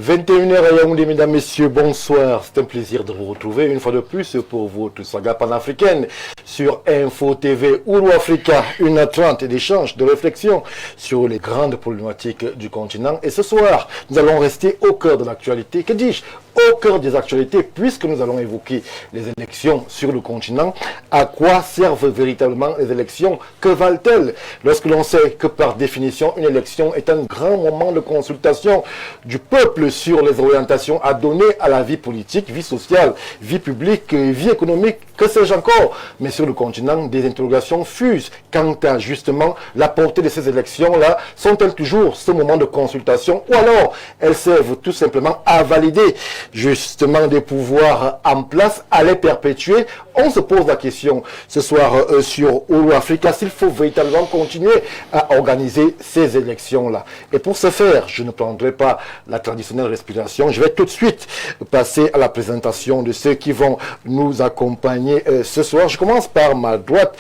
21h à Yaoundé, mesdames, messieurs, bonsoir. C'est un plaisir de vous retrouver une fois de plus pour votre saga panafricaine sur Info TV Ouro Africa, 1h30 d'échange, de réflexion sur les grandes problématiques du continent. Et ce soir, nous allons rester au cœur de l'actualité. Que dis-je? Au cœur des actualités, puisque nous allons évoquer les élections sur le continent. À quoi servent véritablement les élections? Que valent-elles? Lorsque l'on sait que par définition, une élection est un grand moment de consultation du peuple sur les orientations à donner à la vie politique, vie sociale, vie publique, vie économique, que sais-je encore. Mais sur le continent, des interrogations fusent quant à justement la portée de ces élections-là. Sont-elles toujours ce moment de consultation ou alors elles servent tout simplement à valider justement des pouvoirs en place, à les perpétuer? On se pose la question ce soir sur Ouro Africa s'il faut véritablement continuer à organiser ces élections-là. Et pour ce faire, je ne prendrai pas la traditionnelle respiration. Je vais tout de suite passer à la présentation de ceux qui vont nous accompagner ce soir. Je commence par ma droite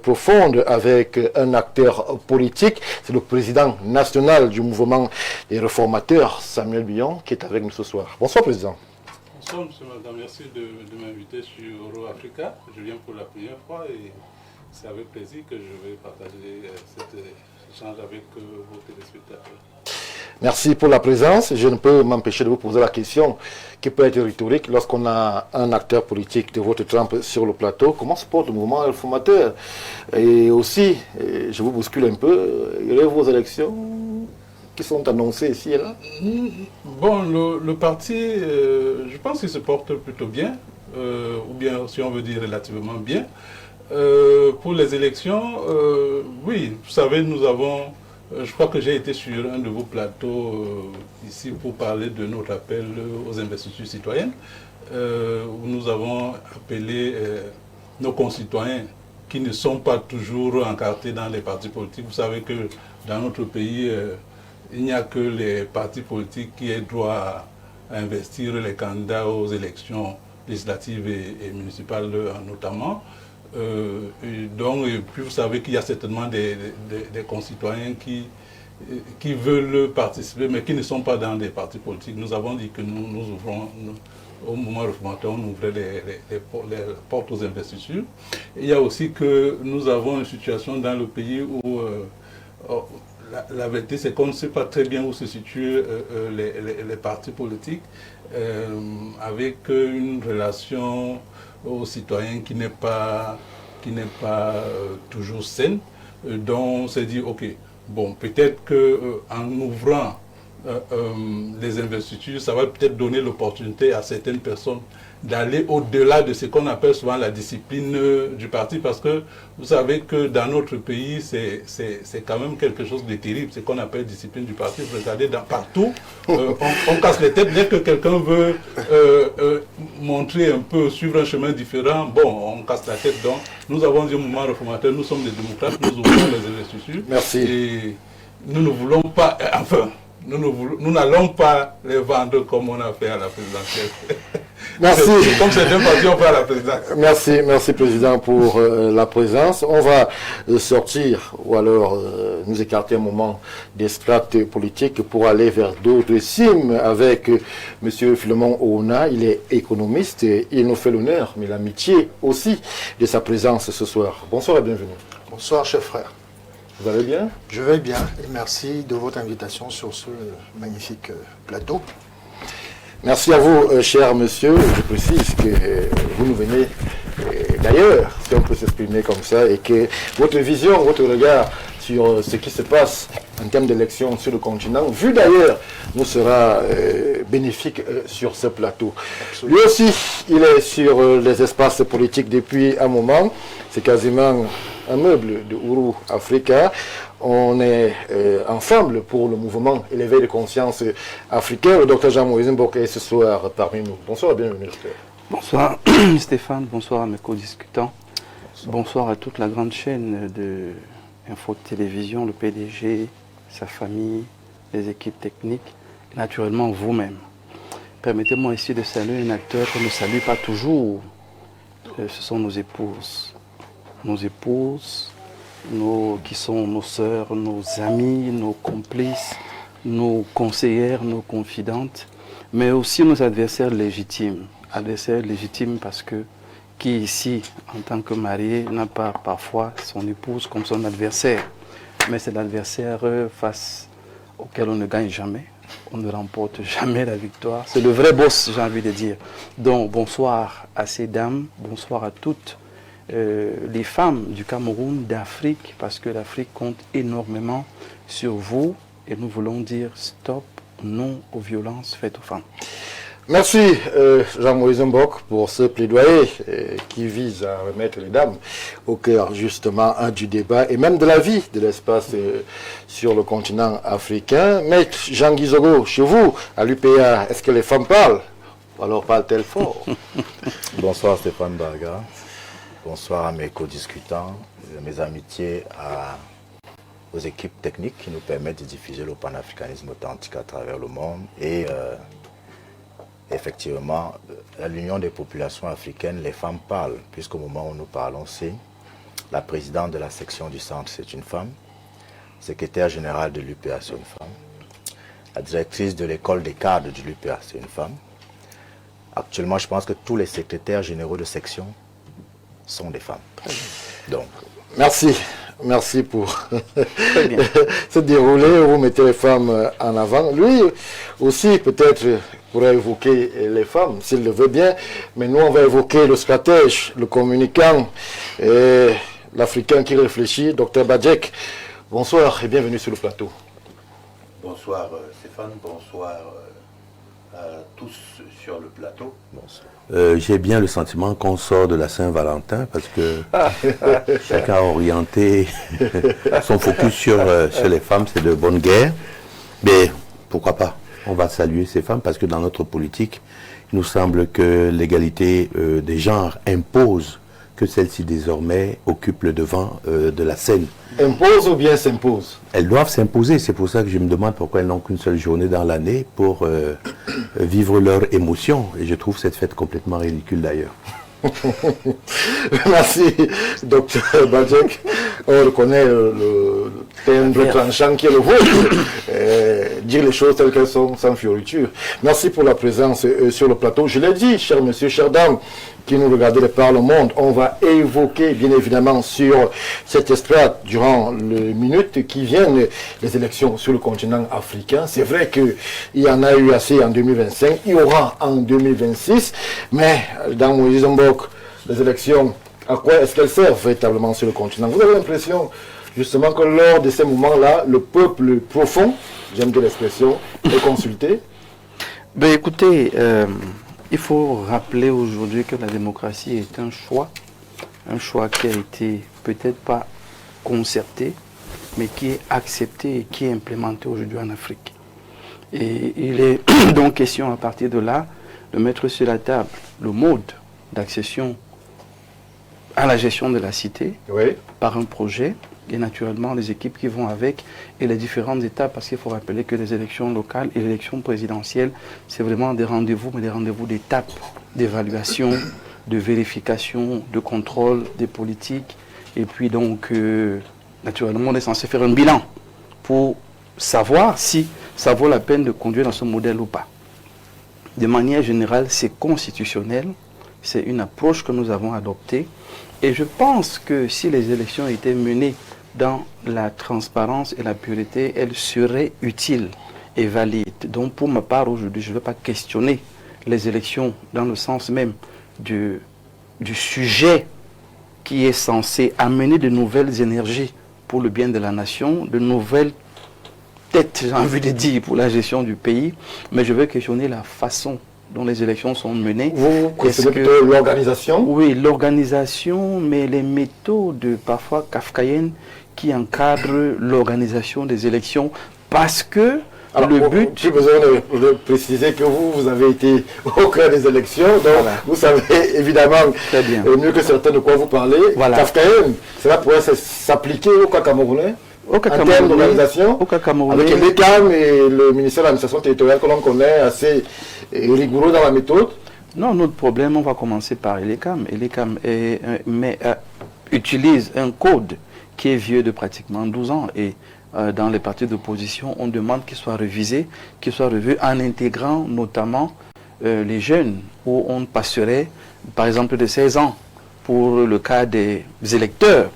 profonde avec un acteur politique. C'est le président national du mouvement des réformateurs, Samuel Billon, qui est avec nous ce soir. Bonsoir, président. Bonsoir, monsieur, madame. Merci de m'inviter sur Ouro Africa. Je viens pour la première fois et c'est avec plaisir que je vais partager cet échange avec vos téléspectateurs. Merci pour la présence. Je ne peux m'empêcher de vous poser la question qui peut être rhétorique lorsqu'on a un acteur politique de votre trempe sur le plateau. Comment se porte le mouvement réformateur? Et aussi, je vous bouscule un peu, il y a vos élections qui sont annoncées ici et là. Bon, le parti, je pense qu'il se porte plutôt bien, ou bien, si on veut dire, relativement bien. Pour les élections, oui, vous savez, nous avons... je crois que j'ai été sur un de vos plateaux ici pour parler de notre appel aux investitures citoyennes, où nous avons appelé nos concitoyens qui ne sont pas toujours encartés dans les partis politiques. Vous savez que dans notre pays, il n'y a que les partis politiques qui aient droit à investir les candidats aux élections législatives et municipales notamment. Et puis vous savez qu'il y a certainement des concitoyens qui veulent participer mais qui ne sont pas dans des partis politiques. Nous avons dit que nous ouvrons, au moment réformateur, on ouvrait les portes aux investitures. Et il y a aussi que nous avons une situation dans le pays où la vérité c'est qu'on ne sait pas très bien où se situent les partis politiques avec une relation aux citoyens qui n'est pas toujours saine. Donc on s'est dit, ok, bon, peut-être qu'en ouvrant les investitures, ça va peut-être donner l'opportunité à certaines personnes d'aller au-delà de ce qu'on appelle souvent la discipline du parti, parce que vous savez que dans notre pays, c'est quand même quelque chose de terrible, ce qu'on appelle discipline du parti. Vous regardez partout, on casse les têtes. Dès que quelqu'un veut montrer un peu, suivre un chemin différent, bon, on casse la tête. Donc, nous avons dit au mouvement réformateur, nous sommes des démocrates, nous ouvrons les investitures. Merci. Et nous ne voulons pas, enfin, nous n'allons pas les vendre comme on a fait à la présidentielle. Merci. Comme c'est un parti, on fait à la présidence. Merci Président pour la présence. On va sortir ou alors nous écarter un moment des strates politiques pour aller vers d'autres cimes avec Monsieur Philemon Ouna. Il est économiste et il nous fait l'honneur, mais l'amitié aussi de sa présence ce soir. Bonsoir et bienvenue. Bonsoir, chef frère. Vous allez bien? Je vais bien et merci de votre invitation sur ce magnifique plateau. Merci à vous, cher monsieur. Je précise que vous nous venez d'ailleurs, si on peut s'exprimer comme ça, et que votre vision, votre regard sur ce qui se passe en termes d'élections sur le continent, vu d'ailleurs, nous sera bénéfique sur ce plateau. Absolument. Lui aussi, il est sur les espaces politiques depuis un moment. C'est quasiment un meuble de Ouro Africa. On est ensemble pour le mouvement et l'éveil de conscience africain. Le docteur Jean-Moïse Mboka est ce soir parmi nous. Bonsoir et bienvenue, docteur. Bonsoir Stéphane, bonsoir à mes co-discutants. Bonsoir à toute la grande chaîne de Info Télévision, le PDG, sa famille, les équipes techniques, et naturellement vous-même. Permettez-moi ici de saluer un acteur qu'on ne salue pas toujours. Ce sont nos épouses. Nos épouses, qui sont nos sœurs, nos amis, nos complices, nos conseillères, nos confidentes, mais aussi nos adversaires légitimes. Adversaires légitimes parce que qui ici, en tant que marié, n'a pas parfois son épouse comme son adversaire. Mais c'est l'adversaire face auquel on ne gagne jamais. On ne remporte jamais la victoire. C'est le vrai boss, j'ai envie de dire. Donc, bonsoir à ces dames, bonsoir à toutes les femmes du Cameroun, d'Afrique, parce que l'Afrique compte énormément sur vous. Et nous voulons dire stop, non aux violences faites aux femmes. Merci Jean-Moïse Mbok pour ce plaidoyer qui vise à remettre les dames au cœur justement du débat et même de la vie de l'espace sur le continent africain. Maître Jean Guizogo, chez vous, à l'UPA, est-ce que les femmes parlent? Ou alors parlent-elles fort? Bonsoir Stéphane Barga, bonsoir à mes co-discutants, mes amitiés aux équipes techniques qui nous permettent de diffuser le panafricanisme authentique à travers le monde et effectivement, à l'Union des populations africaines, les femmes parlent, puisqu'au moment où nous parlons, c'est la présidente de la section du centre, c'est une femme, secrétaire générale de l'UPA, c'est une femme, la directrice de l'école des cadres de l'UPA, c'est une femme. Actuellement, je pense que tous les secrétaires généraux de section sont des femmes. Donc, merci. Merci pour ce déroulé où vous mettez les femmes en avant. Lui aussi, peut-être, pourrait évoquer les femmes, s'il le veut bien. Mais nous, on va évoquer le stratège, le communicant, et l'Africain qui réfléchit, Dr Badjek. Bonsoir et bienvenue sur le plateau. Bonsoir Stéphane, bonsoir à tous sur le plateau. J'ai bien le sentiment qu'on sort de la Saint-Valentin parce que chacun a orienté son focus sur les femmes, c'est de bonne guerre. Mais pourquoi pas? On va saluer ces femmes parce que dans notre politique, il nous semble que l'égalité des genres impose que celles-ci désormais occupent le devant de la scène. Impose ou bien s'impose? Elles doivent s'imposer, c'est pour ça que je me demande pourquoi elles n'ont qu'une seule journée dans l'année pour vivre leurs émotions. Et je trouve cette fête complètement ridicule d'ailleurs. Merci, Dr Badjek. On reconnaît le timbre tranchant qui est le vôtre. Dire les choses telles qu'elles sont, sans fioriture. Merci pour la présence sur le plateau. Je l'ai dit, cher monsieur, chère dame, qui nous regardez de par le monde, on va évoquer bien évidemment sur cette estrade durant les minutes qui viennent les élections sur le continent africain. C'est vrai qu'il y en a eu assez en 2025, il y aura en 2026, mais dans Moïse Mbok, les élections, à quoi est-ce qu'elles servent véritablement sur le continent? Vous avez l'impression justement que lors de ces moments-là, le peuple profond, j'aime bien l'expression, est consulté? Ben écoutez, il faut rappeler aujourd'hui que la démocratie est un choix qui a été peut-être pas concerté, mais qui est accepté et qui est implémenté aujourd'hui en Afrique. Et il est donc question à partir de là de mettre sur la table le mode d'accession à la gestion de la cité par un projet et naturellement les équipes qui vont avec et les différentes étapes, parce qu'il faut rappeler que les élections locales et l'élection présidentielle, c'est vraiment des rendez-vous, mais des rendez-vous d'étapes, d'évaluation, de vérification, de contrôle des politiques. Et puis donc, naturellement, on est censé faire un bilan pour savoir si ça vaut la peine de conduire dans ce modèle ou pas. De manière générale, c'est constitutionnel, c'est une approche que nous avons adoptée. Et je pense que si les élections étaient menées dans la transparence et la pureté, elles seraient utiles et valides. Donc pour ma part aujourd'hui, je ne veux pas questionner les élections dans le sens même du sujet qui est censé amener de nouvelles énergies pour le bien de la nation, de nouvelles têtes, j'ai envie de dire, pour la gestion du pays, mais je veux questionner la façon dont les élections sont menées. Vous questionnez plutôt l'organisation? Oui, l'organisation, mais les méthodes parfois kafkaïennes qui encadrent l'organisation des élections, parce que alors, le but... J'ai besoin de préciser que vous avez été au cœur des élections, donc voilà. Vous savez évidemment mieux que certains de quoi vous parlez. Voilà. Kafkaïen, cela pourrait s'appliquer au cas camerounais? En termes d'organisation, avec l'ECAM et le ministère de l'administration territoriale que l'on connaît assez rigoureux dans la méthode. Non, notre problème, on va commencer par l'ECAM. L'ECAM utilise un code qui est vieux de pratiquement 12 ans et dans les partis d'opposition, on demande qu'il soit révisé, qu'il soit revu en intégrant notamment les jeunes, où on passerait par exemple de 16 ans pour le cas des électeurs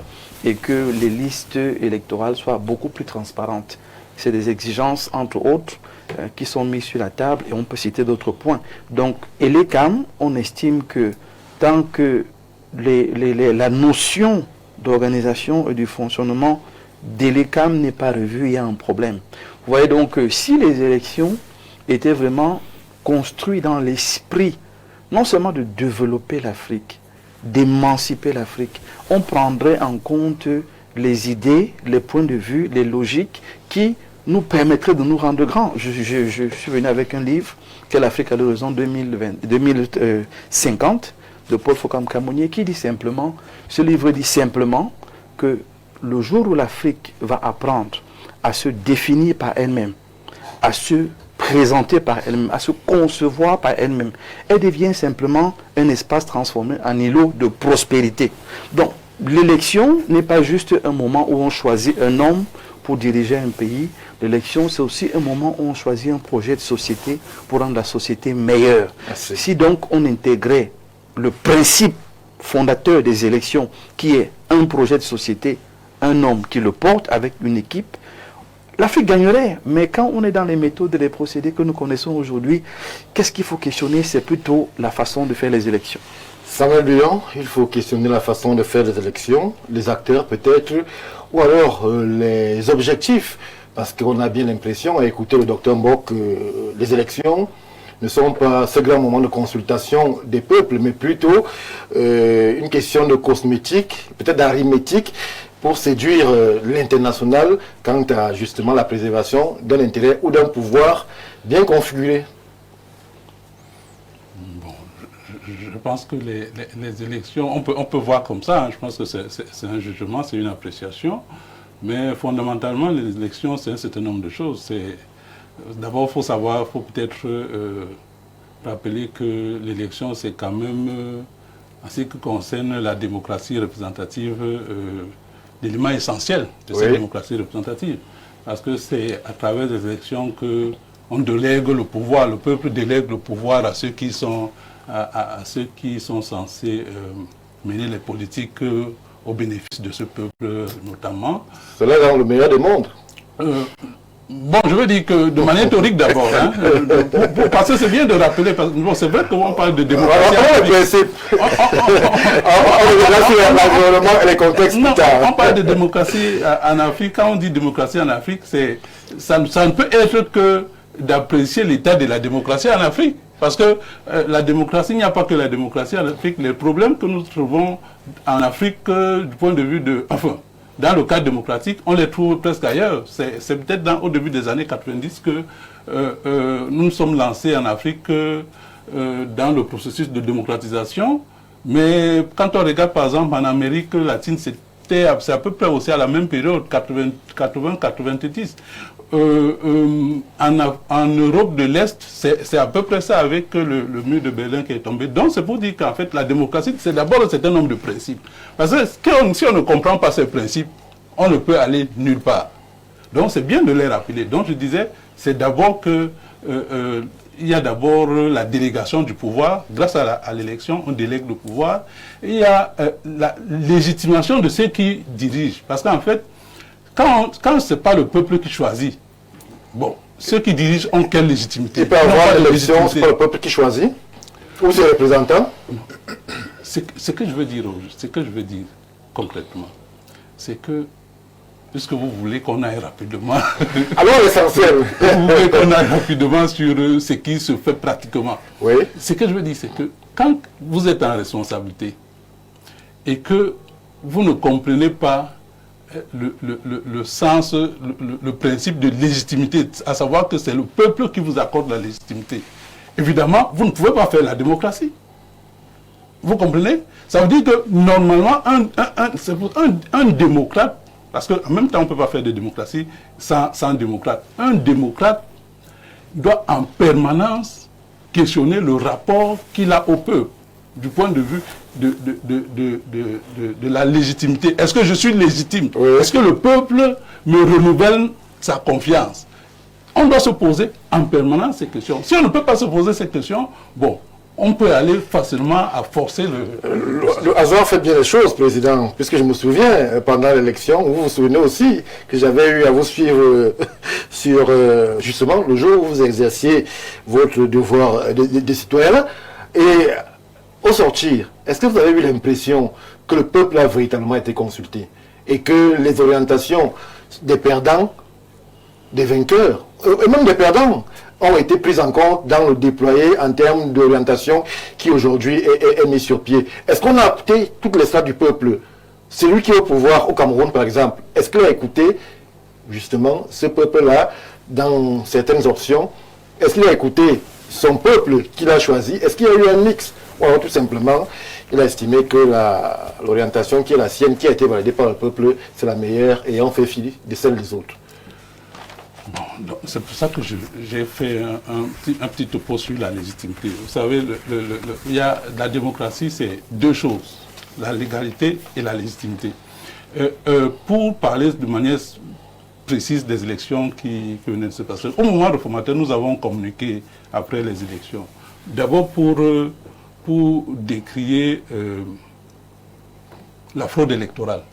et que les listes électorales soient beaucoup plus transparentes. C'est des exigences, entre autres, qui sont mises sur la table et on peut citer d'autres points. Donc, et les CAM, on estime que tant que la notion d'organisation et du fonctionnement de l'ECAM n'est pas revue, il y a un problème. Vous voyez donc que si les élections étaient vraiment construites dans l'esprit, non seulement de développer l'Afrique, d'émanciper l'Afrique, on prendrait en compte les idées, les points de vue, les logiques qui nous permettraient de nous rendre grands. Je suis venu avec un livre, Quelle Afrique à l'horizon 2050, de Paul Fokam-Kamonier, qui dit simplement, ce livre dit simplement que le jour où l'Afrique va apprendre à se définir par elle-même, à se présenter par elle-même, à se concevoir par elle-même, elle devient simplement un espace transformé en îlot de prospérité. Donc, l'élection n'est pas juste un moment où on choisit un homme pour diriger un pays. L'élection, c'est aussi un moment où on choisit un projet de société pour rendre la société meilleure. Merci. Si donc on intégrait le principe fondateur des élections, qui est un projet de société, un homme qui le porte avec une équipe, l'Afrique gagnerait. Mais quand on est dans les méthodes et les procédés que nous connaissons aujourd'hui, qu'est-ce qu'il faut questionner? C'est plutôt la façon de faire les élections. Samuel Buyon, il faut questionner la façon de faire les élections, les acteurs peut-être, ou alors les objectifs, parce qu'on a bien l'impression, à écouter le docteur Mbok, que les élections ne sont pas ce grand moment de consultation des peuples, mais plutôt une question de cosmétique, peut-être d'arithmétique, pour séduire l'international quant à justement la préservation d'un intérêt ou d'un pouvoir bien configuré. Bon, je pense que les élections, on peut voir comme ça, hein, je pense que c'est un jugement, c'est une appréciation, mais fondamentalement les élections c'est un certain nombre de choses. D'abord il faut peut-être rappeler que l'élection c'est quand même, en ce qui concerne la démocratie représentative, l'élément essentiel de cette démocratie représentative. Parce que c'est à travers les élections qu'on délègue le pouvoir, le peuple délègue le pouvoir à ceux qui sont, ceux qui sont censés mener les politiques au bénéfice de ce peuple notamment. Cela dans le meilleur des mondes. Bon, je veux dire que de manière théorique d'abord, hein, parce que c'est bien de rappeler, parce que bon, c'est vrai qu'on parle de démocratie. On parle de démocratie en Afrique. Quand on dit démocratie en Afrique, ça ne peut être que d'apprécier l'état de la démocratie en Afrique. Parce que la démocratie, il n'y a pas que la démocratie en Afrique. Les problèmes que nous trouvons en Afrique du point de vue de... Enfin, dans le cadre démocratique, on les trouve presque ailleurs. C'est peut-être au début des années 90 que nous nous sommes lancés en Afrique dans le processus de démocratisation. Mais quand on regarde par exemple en Amérique latine, c'est à peu près aussi à la même période, 80-90. En Europe de l'Est, c'est à peu près ça avec le mur de Berlin qui est tombé. Donc c'est pour dire qu'en fait la démocratie, c'est d'abord un certain nombre de principes. Parce que si on ne comprend pas ces principes, on ne peut aller nulle part. Donc c'est bien de les rappeler. Donc je disais, c'est d'abord que il y a d'abord la délégation du pouvoir. Grâce à l'élection, on délègue le pouvoir. Et il y a la légitimation de ceux qui dirigent. Parce qu'en fait, quand ce n'est pas le peuple qui choisit, bon, ceux qui dirigent ont quelle légitimité? Il peut y avoir l'élection, c'est pas le peuple qui choisit? Ou ses représentants? Ce que je veux dire concrètement, c'est que, puisque vous voulez qu'on aille rapidement... Alors l'essentiel. Vous voulez qu'on aille rapidement sur ce qui se fait pratiquement. Oui. Ce que je veux dire, c'est que quand vous êtes en responsabilité et que vous ne comprenez pas le sens, le principe de légitimité, à savoir que c'est le peuple qui vous accorde la légitimité, évidemment, vous ne pouvez pas faire la démocratie. Vous comprenez? Ça veut dire que normalement, un démocrate, parce qu'en même temps, on ne peut pas faire de démocratie sans démocrate. Un démocrate doit en permanence questionner le rapport qu'il a au peuple. du point de vue de la légitimité. Est-ce que je suis légitime? Oui. Est-ce que le peuple me renouvelle sa confiance? On doit se poser en permanence ces questions. Si on ne peut pas se poser ces questions, bon, on peut aller facilement à forcer Le hasard fait bien les choses, Président, puisque je me souviens, pendant l'élection, vous vous souvenez aussi que j'avais eu à vous suivre sur, justement, le jour où vous exerciez votre devoir de citoyen. Et au sortir, est-ce que vous avez eu l'impression que le peuple a véritablement été consulté et que les orientations des perdants, des vainqueurs, et même des perdants, ont été prises en compte dans le déployé en termes d'orientation qui aujourd'hui est mis sur pied? Est-ce qu'on a écouté toutes les strates du peuple? Celui qui est au pouvoir au Cameroun, par exemple, est-ce qu'il a écouté justement ce peuple-là dans certaines options? Est-ce qu'il a écouté son peuple qu'il a choisi? Est-ce qu'il y a eu un mix? Ou alors tout simplement, il a estimé que l'orientation qui est la sienne, qui a été validée par le peuple, c'est la meilleure et on fait fi de celle des autres? Bon, c'est pour ça que j'ai fait un petit topo sur la légitimité. Vous savez, il y a la démocratie, c'est deux choses, la légalité et la légitimité. Pour parler de manière précise des élections qui venaient de se passer, au moment réformateur, nous avons communiqué après les élections. D'abord pour décrier la fraude électorale.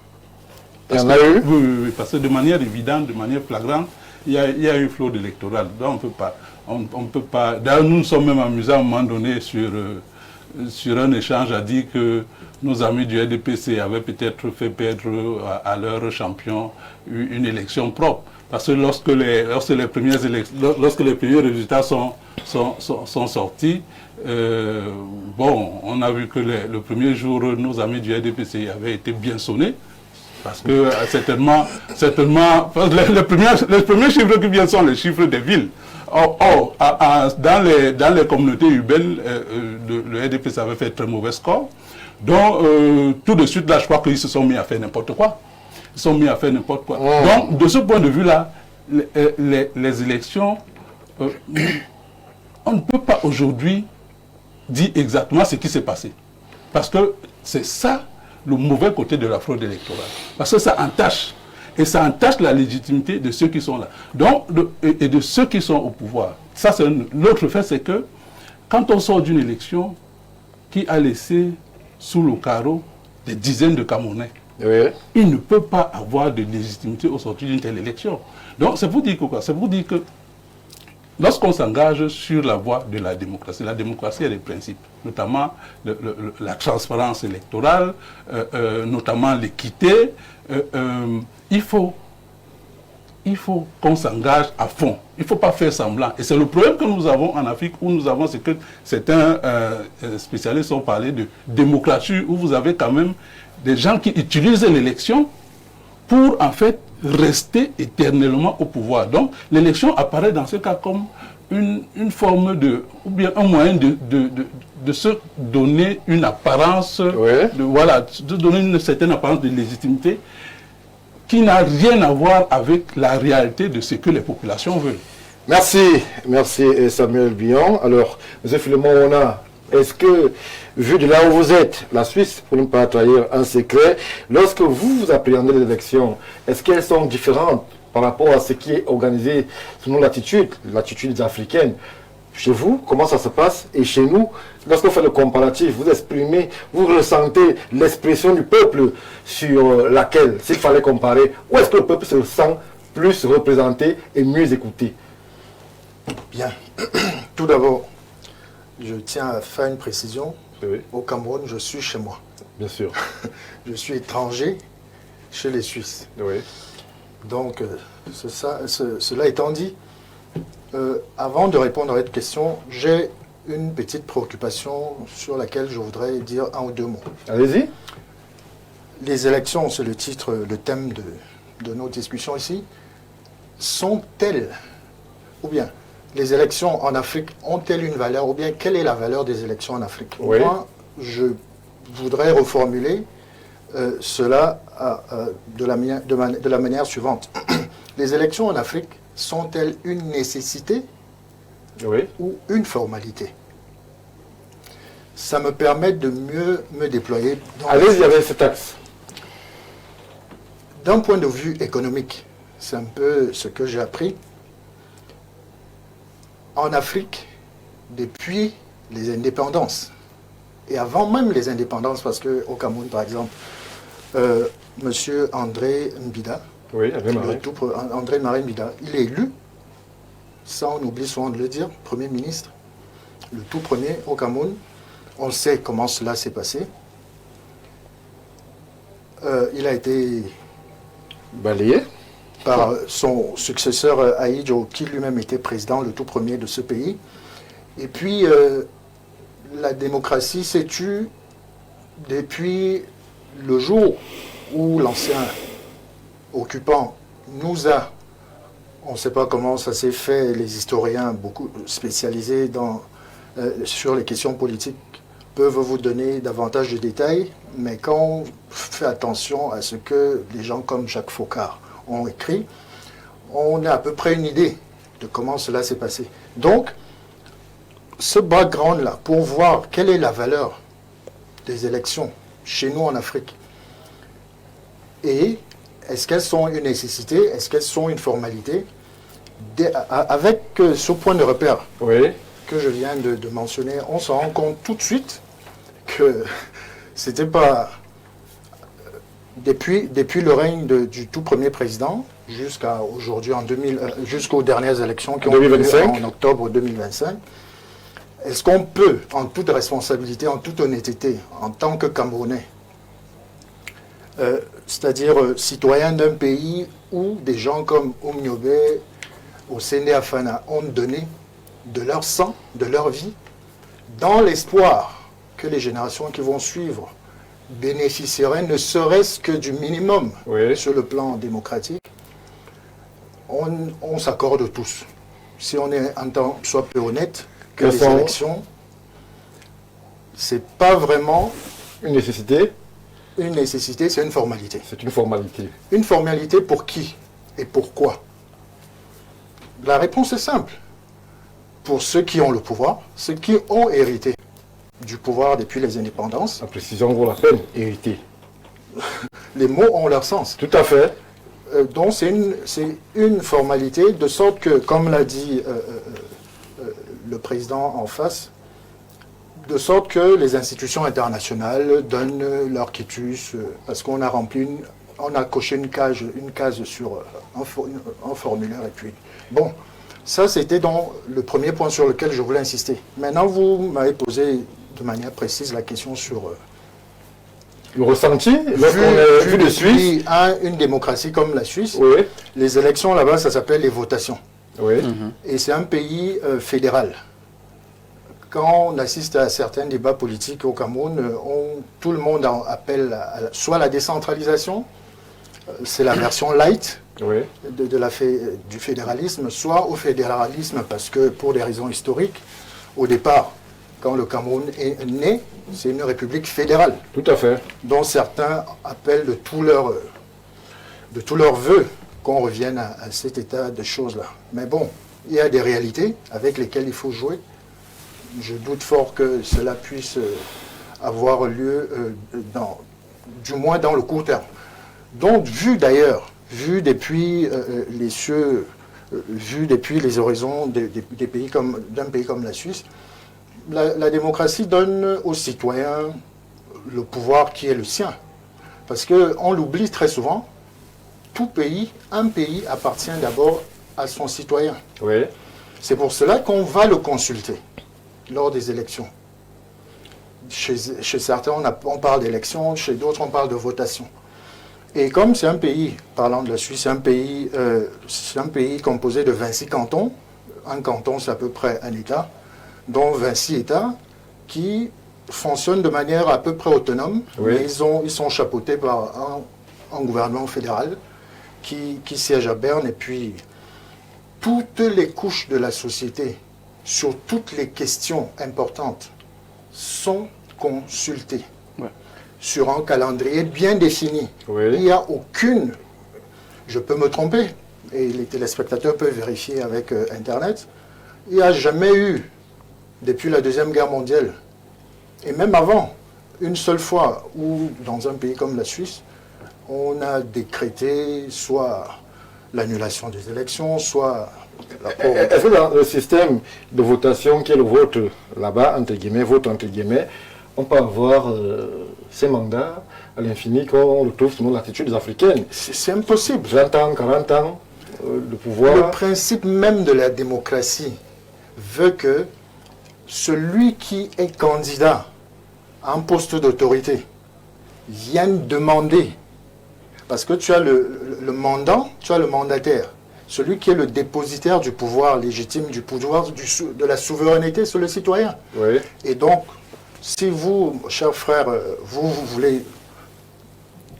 Il y en a eu? Oui, parce que de manière évidente, de manière flagrante, il y a eu fraude électorale. Donc on peut pas. D'ailleurs, nous nous sommes même amusés à un moment donné sur un échange à dire que nos amis du RDPC avaient peut-être fait perdre à leur champion une élection propre. Parce que lorsque les premiers résultats sont sortis, bon, on a vu que le premier jour, nos amis du RDPC avaient été bien sonnés. Parce que certainement les premiers chiffres qui viennent sont les chiffres des villes. Or dans les communautés urbaines, le RDPC avait fait très mauvais score. Donc, tout de suite, là, je crois qu'ils se sont mis à faire n'importe quoi. Ils sont mis à faire n'importe quoi. Oh. Donc, de ce point de vue-là, les élections, on ne peut pas aujourd'hui dire exactement ce qui s'est passé. Parce que c'est ça le mauvais côté de la fraude électorale. Parce que ça entache. Et ça entache la légitimité de ceux qui sont là. Donc, et de ceux qui sont au pouvoir. Ça, c'est l'autre fait, c'est que quand on sort d'une élection qui a laissé sous le carreau des dizaines de Camerounais, oui, il ne peut pas avoir de légitimité au sortir d'une telle élection. Donc, c'est pour dire que quoi? C'est pour dire que lorsqu'on s'engage sur la voie de la démocratie a des principes, notamment la transparence électorale, notamment l'équité. Il faut qu'on s'engage à fond. Il ne faut pas faire semblant. Et c'est le problème que nous avons en Afrique, où nous avons, c'est que certains spécialistes ont parlé de démocratie, où vous avez quand même des gens qui utilisent l'élection pour, en fait, rester éternellement au pouvoir. Donc, l'élection apparaît dans ce cas comme une forme de, ou bien un moyen de se donner une apparence, ouais, de donner une certaine apparence de légitimité qui n'a rien à voir avec la réalité de ce que les populations veulent. Merci Samuel Bion. Alors, M. Philemon Ona, est-ce que, vu de là où vous êtes, la Suisse, pour ne pas trahir un secret, lorsque vous appréhendez les élections, est-ce qu'elles sont différentes par rapport à ce qui est organisé selon l'attitude africaine? Chez vous, comment ça se passe? Et chez nous, lorsqu'on fait le comparatif, vous exprimez, vous ressentez l'expression du peuple sur laquelle, s'il fallait comparer, où est-ce que le peuple se sent plus représenté et mieux écouté? Bien. Tout d'abord, je tiens à faire une précision. Oui. Au Cameroun, je suis chez moi. Bien sûr. Je suis étranger chez les Suisses. Oui. Donc, cela étant dit, avant de répondre à cette question, j'ai une petite préoccupation sur laquelle je voudrais dire un ou deux mots. Allez-y. Les élections, c'est le titre, le thème de nos discussions ici, sont-elles, ou bien les élections en Afrique ont-elles une valeur, ou bien quelle est la valeur des élections en Afrique? Oui. Moi, je voudrais reformuler cela de la manière suivante. Les élections en Afrique sont-elles une nécessité, oui, ou une formalité? ça me permet de mieux me déployer. Allez-y avec cet axe. D'un point de vue économique, c'est un peu ce que j'ai appris. En Afrique, depuis les indépendances, et avant même les indépendances, parce qu'au Cameroun, par exemple, Monsieur André Mbida, Oui, André Marie Mbida, il est élu, ça on oublie souvent de le dire, Premier ministre, le tout premier au Cameroun. On sait comment cela s'est passé. Il a été balayé par son successeur Ahidjo, qui lui-même était président, le tout premier de ce pays. Et puis, la démocratie s'est tue depuis le jour où l'ancien occupant nous a, on ne sait pas comment ça s'est fait, les historiens beaucoup spécialisés sur les questions politiques peuvent vous donner davantage de détails, mais quand on fait attention à ce que les gens comme Jacques Faucard ont écrit, on a à peu près une idée de comment cela s'est passé. Donc, ce background-là, pour voir quelle est la valeur des élections chez nous en Afrique, et est-ce qu'elles sont une nécessité, est-ce qu'elles sont une formalité, avec ce point de repère que je viens de mentionner, on se rend compte tout de suite que c'était pas... Depuis le règne du tout premier président jusqu'à aujourd'hui, jusqu'aux dernières élections qui ont eu lieu en octobre 2025, est-ce qu'on peut, en toute responsabilité, en toute honnêteté, en tant que Camerounais, c'est-à-dire citoyen d'un pays où des gens comme Oumniobé, Osende Afana ont donné de leur sang, de leur vie, dans l'espoir que les générations qui vont suivre bénéficieraient ne serait-ce que du minimum sur le plan démocratique, on s'accorde tous. Si on est en tant soit peu honnête, que les élections, c'est pas vraiment une nécessité. Une nécessité, c'est une formalité. C'est une formalité. Une formalité pour qui et pourquoi? La réponse est simple. Pour ceux qui ont le pouvoir, ceux qui ont hérité du pouvoir depuis les indépendances. La précision vaut la peine, hériter. Les mots ont leur sens. Tout à fait. Donc c'est une formalité, de sorte que, comme l'a dit le président en face, de sorte que les institutions internationales donnent leur quitus, parce qu'on a rempli, on a coché une case sur un formulaire, et puis bon. Ça, c'était donc le premier point sur lequel je voulais insister. Maintenant, vous m'avez posé de manière précise la question sur... le ressenti, vu de Suisse. Une démocratie comme la Suisse, oui. Les élections là-bas, ça s'appelle les votations. Oui. Et c'est un pays fédéral. Quand on assiste à certains débats politiques au Cameroun, tout le monde appelle soit la décentralisation, c'est la version light, du fédéralisme, soit au fédéralisme, parce que pour des raisons historiques, au départ, quand le Cameroun est né, c'est une république fédérale. Tout à fait. Dont certains appellent de tous leurs vœux qu'on revienne à cet état de choses-là. Mais bon, il y a des réalités avec lesquelles il faut jouer. Je doute fort que cela puisse avoir lieu, du moins dans le court terme. Donc, vu depuis les cieux, vu depuis les horizons d'un pays comme la Suisse, la démocratie donne aux citoyens le pouvoir qui est le sien. Parce qu'on l'oublie très souvent, un pays appartient d'abord à son citoyen. Oui. C'est pour cela qu'on va le consulter lors des élections. Chez certains, on parle d'élections, chez d'autres, on parle de votation. Et comme c'est un pays, parlant de la Suisse, c'est un pays composé de 26 cantons. Un canton, c'est à peu près un État, dont 26 États qui fonctionnent de manière à peu près autonome. Oui. Mais ils sont chapeautés par un gouvernement fédéral qui siège à Berne. Et puis, toutes les couches de la société, sur toutes les questions importantes, sont consultées. Sur un calendrier bien défini. Oui. Il n'y a aucune, je peux me tromper, et les téléspectateurs peuvent vérifier avec Internet, il n'y a jamais eu, depuis la Deuxième Guerre mondiale, Et même avant, une seule fois où, dans un pays comme la Suisse, on a décrété soit l'annulation des élections, soit Est-ce que dans le système de votation qui est le vote là-bas, entre guillemets, vote entre guillemets, on peut avoir ces mandats à l'infini qu'on le trouve selon l'attitude africaine? C'est impossible. 20 ans, 40 ans, le pouvoir... Le principe même de la démocratie veut que celui qui est candidat à un poste d'autorité vienne demander, parce que tu as le mandant, tu as le mandataire, celui qui est le dépositaire du pouvoir légitime, du pouvoir de la souveraineté sur le citoyen. Oui. Et donc, si vous, chers frères, vous voulez,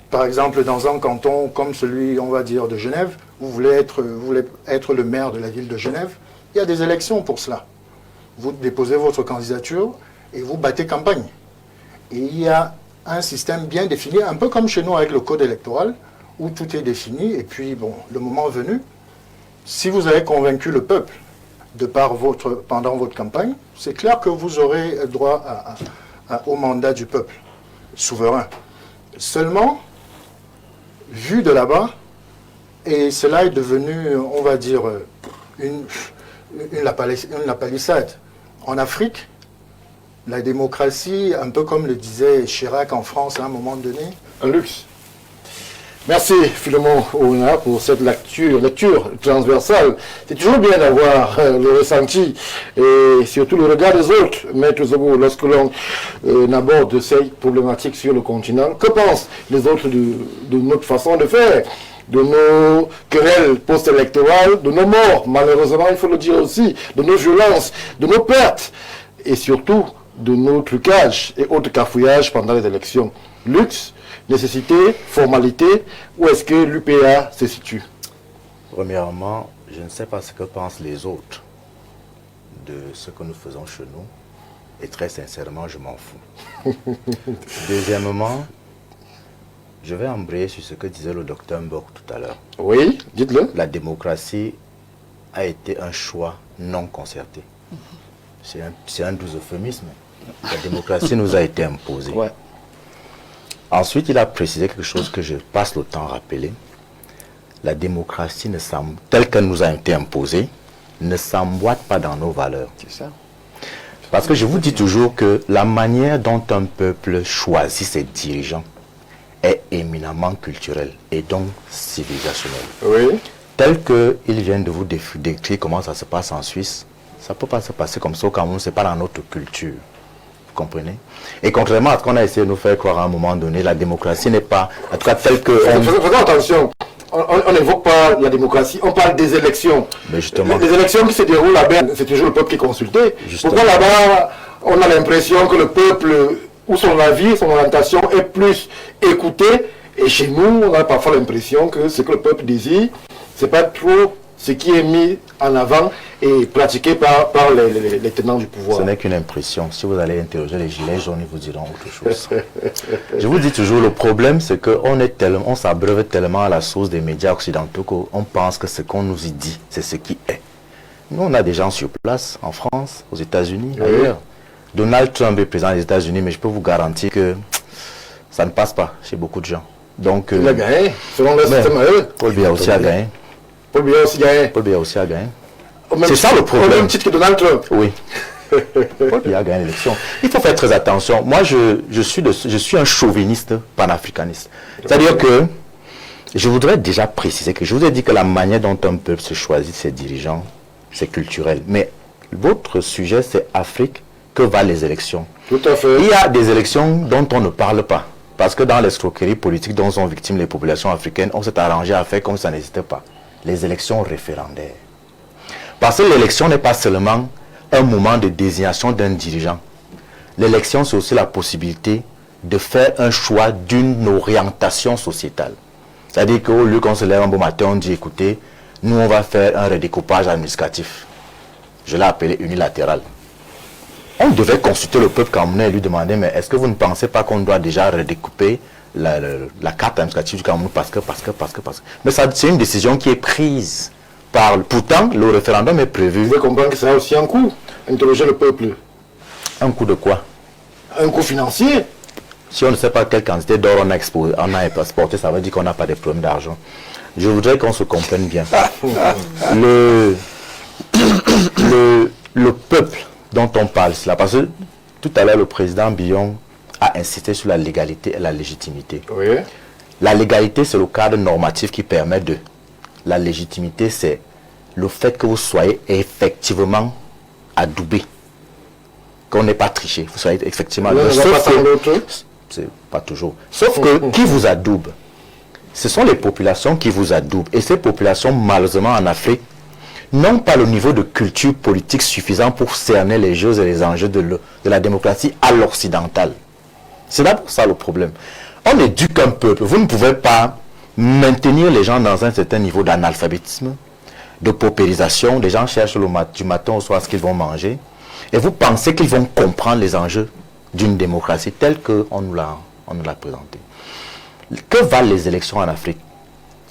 par exemple, dans un canton comme celui, on va dire, de Genève, vous voulez être le maire de la ville de Genève, il y a des élections pour cela. Vous déposez votre candidature et vous battez campagne. Et il y a un système bien défini, un peu comme chez nous avec le code électoral, où tout est défini, et puis, bon, le moment venu, si vous avez convaincu le peuple pendant votre campagne, c'est clair que vous aurez droit au mandat du peuple souverain. Seulement, vu de là-bas, et cela est devenu, on va dire, une palissade. En Afrique, la démocratie, un peu comme le disait Chirac en France à un moment donné, un luxe. Merci Philemon Ouna pour cette lecture transversale. C'est toujours bien d'avoir le ressenti et surtout le regard des autres, Maître Zobo, lorsque l'on aborde ces problématiques sur le continent. Que pensent les autres de notre façon de faire, de nos querelles post-électorales, de nos morts, malheureusement il faut le dire aussi, de nos violences, de nos pertes et surtout de nos trucages et autres cafouillages pendant les élections? Luxe, nécessité, formalité, où est-ce que l'UPA se situe? Premièrement, je ne sais pas ce que pensent les autres de ce que nous faisons chez nous. Et très sincèrement, je m'en fous. Deuxièmement, je vais embrayer sur ce que disait le docteur Mbok tout à l'heure. Oui, dites-le. La démocratie a été un choix non concerté. C'est un doux euphémisme. La démocratie nous a été imposée. Ouais. Ensuite, il a précisé quelque chose que je passe le temps à rappeler. La démocratie, telle qu'elle nous a été imposée, ne s'emboîte pas dans nos valeurs. C'est ça. Parce que je vous dis toujours que la manière dont un peuple choisit ses dirigeants est éminemment culturelle et donc civilisationnelle. Oui. Tel qu'ils viennent de vous décrire comment ça se passe en Suisse, ça ne peut pas se passer comme ça au Cameroun, ce n'est pas dans notre culture. Vous comprenez? Et contrairement à ce qu'on a essayé de nous faire croire à un moment donné, la démocratie n'est pas, en tout cas telle que... Faisons attention, on n'évoque pas la démocratie, on parle des élections. Mais justement... Les élections qui se déroulent là-bas, c'est toujours le peuple qui est consulté. Justement. Pourquoi là-bas, on a l'impression que le peuple, ou son avis, son orientation est plus écouté, et chez nous, on a parfois l'impression que ce que le peuple désire, c'est pas trop ce qui est mis en avant et pratiqué par les tenants du pouvoir. Ce n'est qu'une impression. Si vous allez interroger les gilets jaunes, ils vous diront autre chose. Je vous dis toujours, le problème, c'est qu'on s'abreuve tellement à la source des médias occidentaux qu'on pense que ce qu'on nous y dit, c'est ce qui est. Nous, on a des gens sur place, en France, aux États-Unis, ailleurs. Donald Trump est président des États-Unis, mais je peux vous garantir que ça ne passe pas chez beaucoup de gens. Donc, il a gagné, selon le système à eux. Paul Biya aussi a gagné. Paul Biya aussi gagné. Paul Biya aussi a gagné. C'est ça le problème. Au même titre que Donald Trump. Oui. Paul Biya a gagné l'élection. Il faut faire très attention. Moi, je suis un chauviniste panafricaniste. C'est-à-dire que je voudrais déjà préciser que je vous ai dit que la manière dont un peuple se choisit ses dirigeants, c'est culturel. Mais votre sujet, c'est Afrique, que valent les élections. Tout à fait. Il y a des élections dont on ne parle pas. Parce que dans l'escroquerie politique dont sont victimes les populations africaines, on s'est arrangé à faire comme ça n'existait pas. Les élections référendaires. Parce que l'élection n'est pas seulement un moment de désignation d'un dirigeant. L'élection, c'est aussi la possibilité de faire un choix d'une orientation sociétale. C'est-à-dire qu'au lieu qu'on se lève un beau matin, on dit, écoutez, nous on va faire un redécoupage administratif. Je l'ai appelé unilatéral. On devait consulter le peuple camerounais et lui demander, mais est-ce que vous ne pensez pas qu'on doit déjà redécouper la carte administrative du Cameroun parce que. Mais c'est une décision qui est prise par... Pourtant, le référendum est prévu. Vous pouvez comprendre que ça a aussi un coût, interroger le peuple. Un coût de quoi? un coût financier. Si on ne sait pas quelle quantité d'or on a exporté, ça veut dire qu'on n'a pas de problème d'argent. Je voudrais qu'on se comprenne bien. Le peuple dont on parle, c'est là, parce que tout à l'heure, le président Billon a insisté sur la légalité et la légitimité. Oui. La légalité, c'est le cadre normatif qui permet de. La légitimité, c'est le fait que vous soyez effectivement adoubé. Qu'on n'ait pas triché. Vous soyez effectivement adoubé. C'est pas toujours. Sauf que qui vous adoube? Ce sont les populations qui vous adoubent. Et ces populations, malheureusement, en Afrique, n'ont pas le niveau de culture politique suffisant pour cerner les jeux et les enjeux de la démocratie à l'occidental. C'est d'abord ça le problème. On éduque un peuple. Vous ne pouvez pas maintenir les gens dans un certain niveau d'analphabétisme, de paupérisation. Les gens cherchent du matin au soir ce qu'ils vont manger. Et vous pensez qu'ils vont comprendre les enjeux d'une démocratie telle qu'on nous l'a présentée. Que valent les élections en Afrique?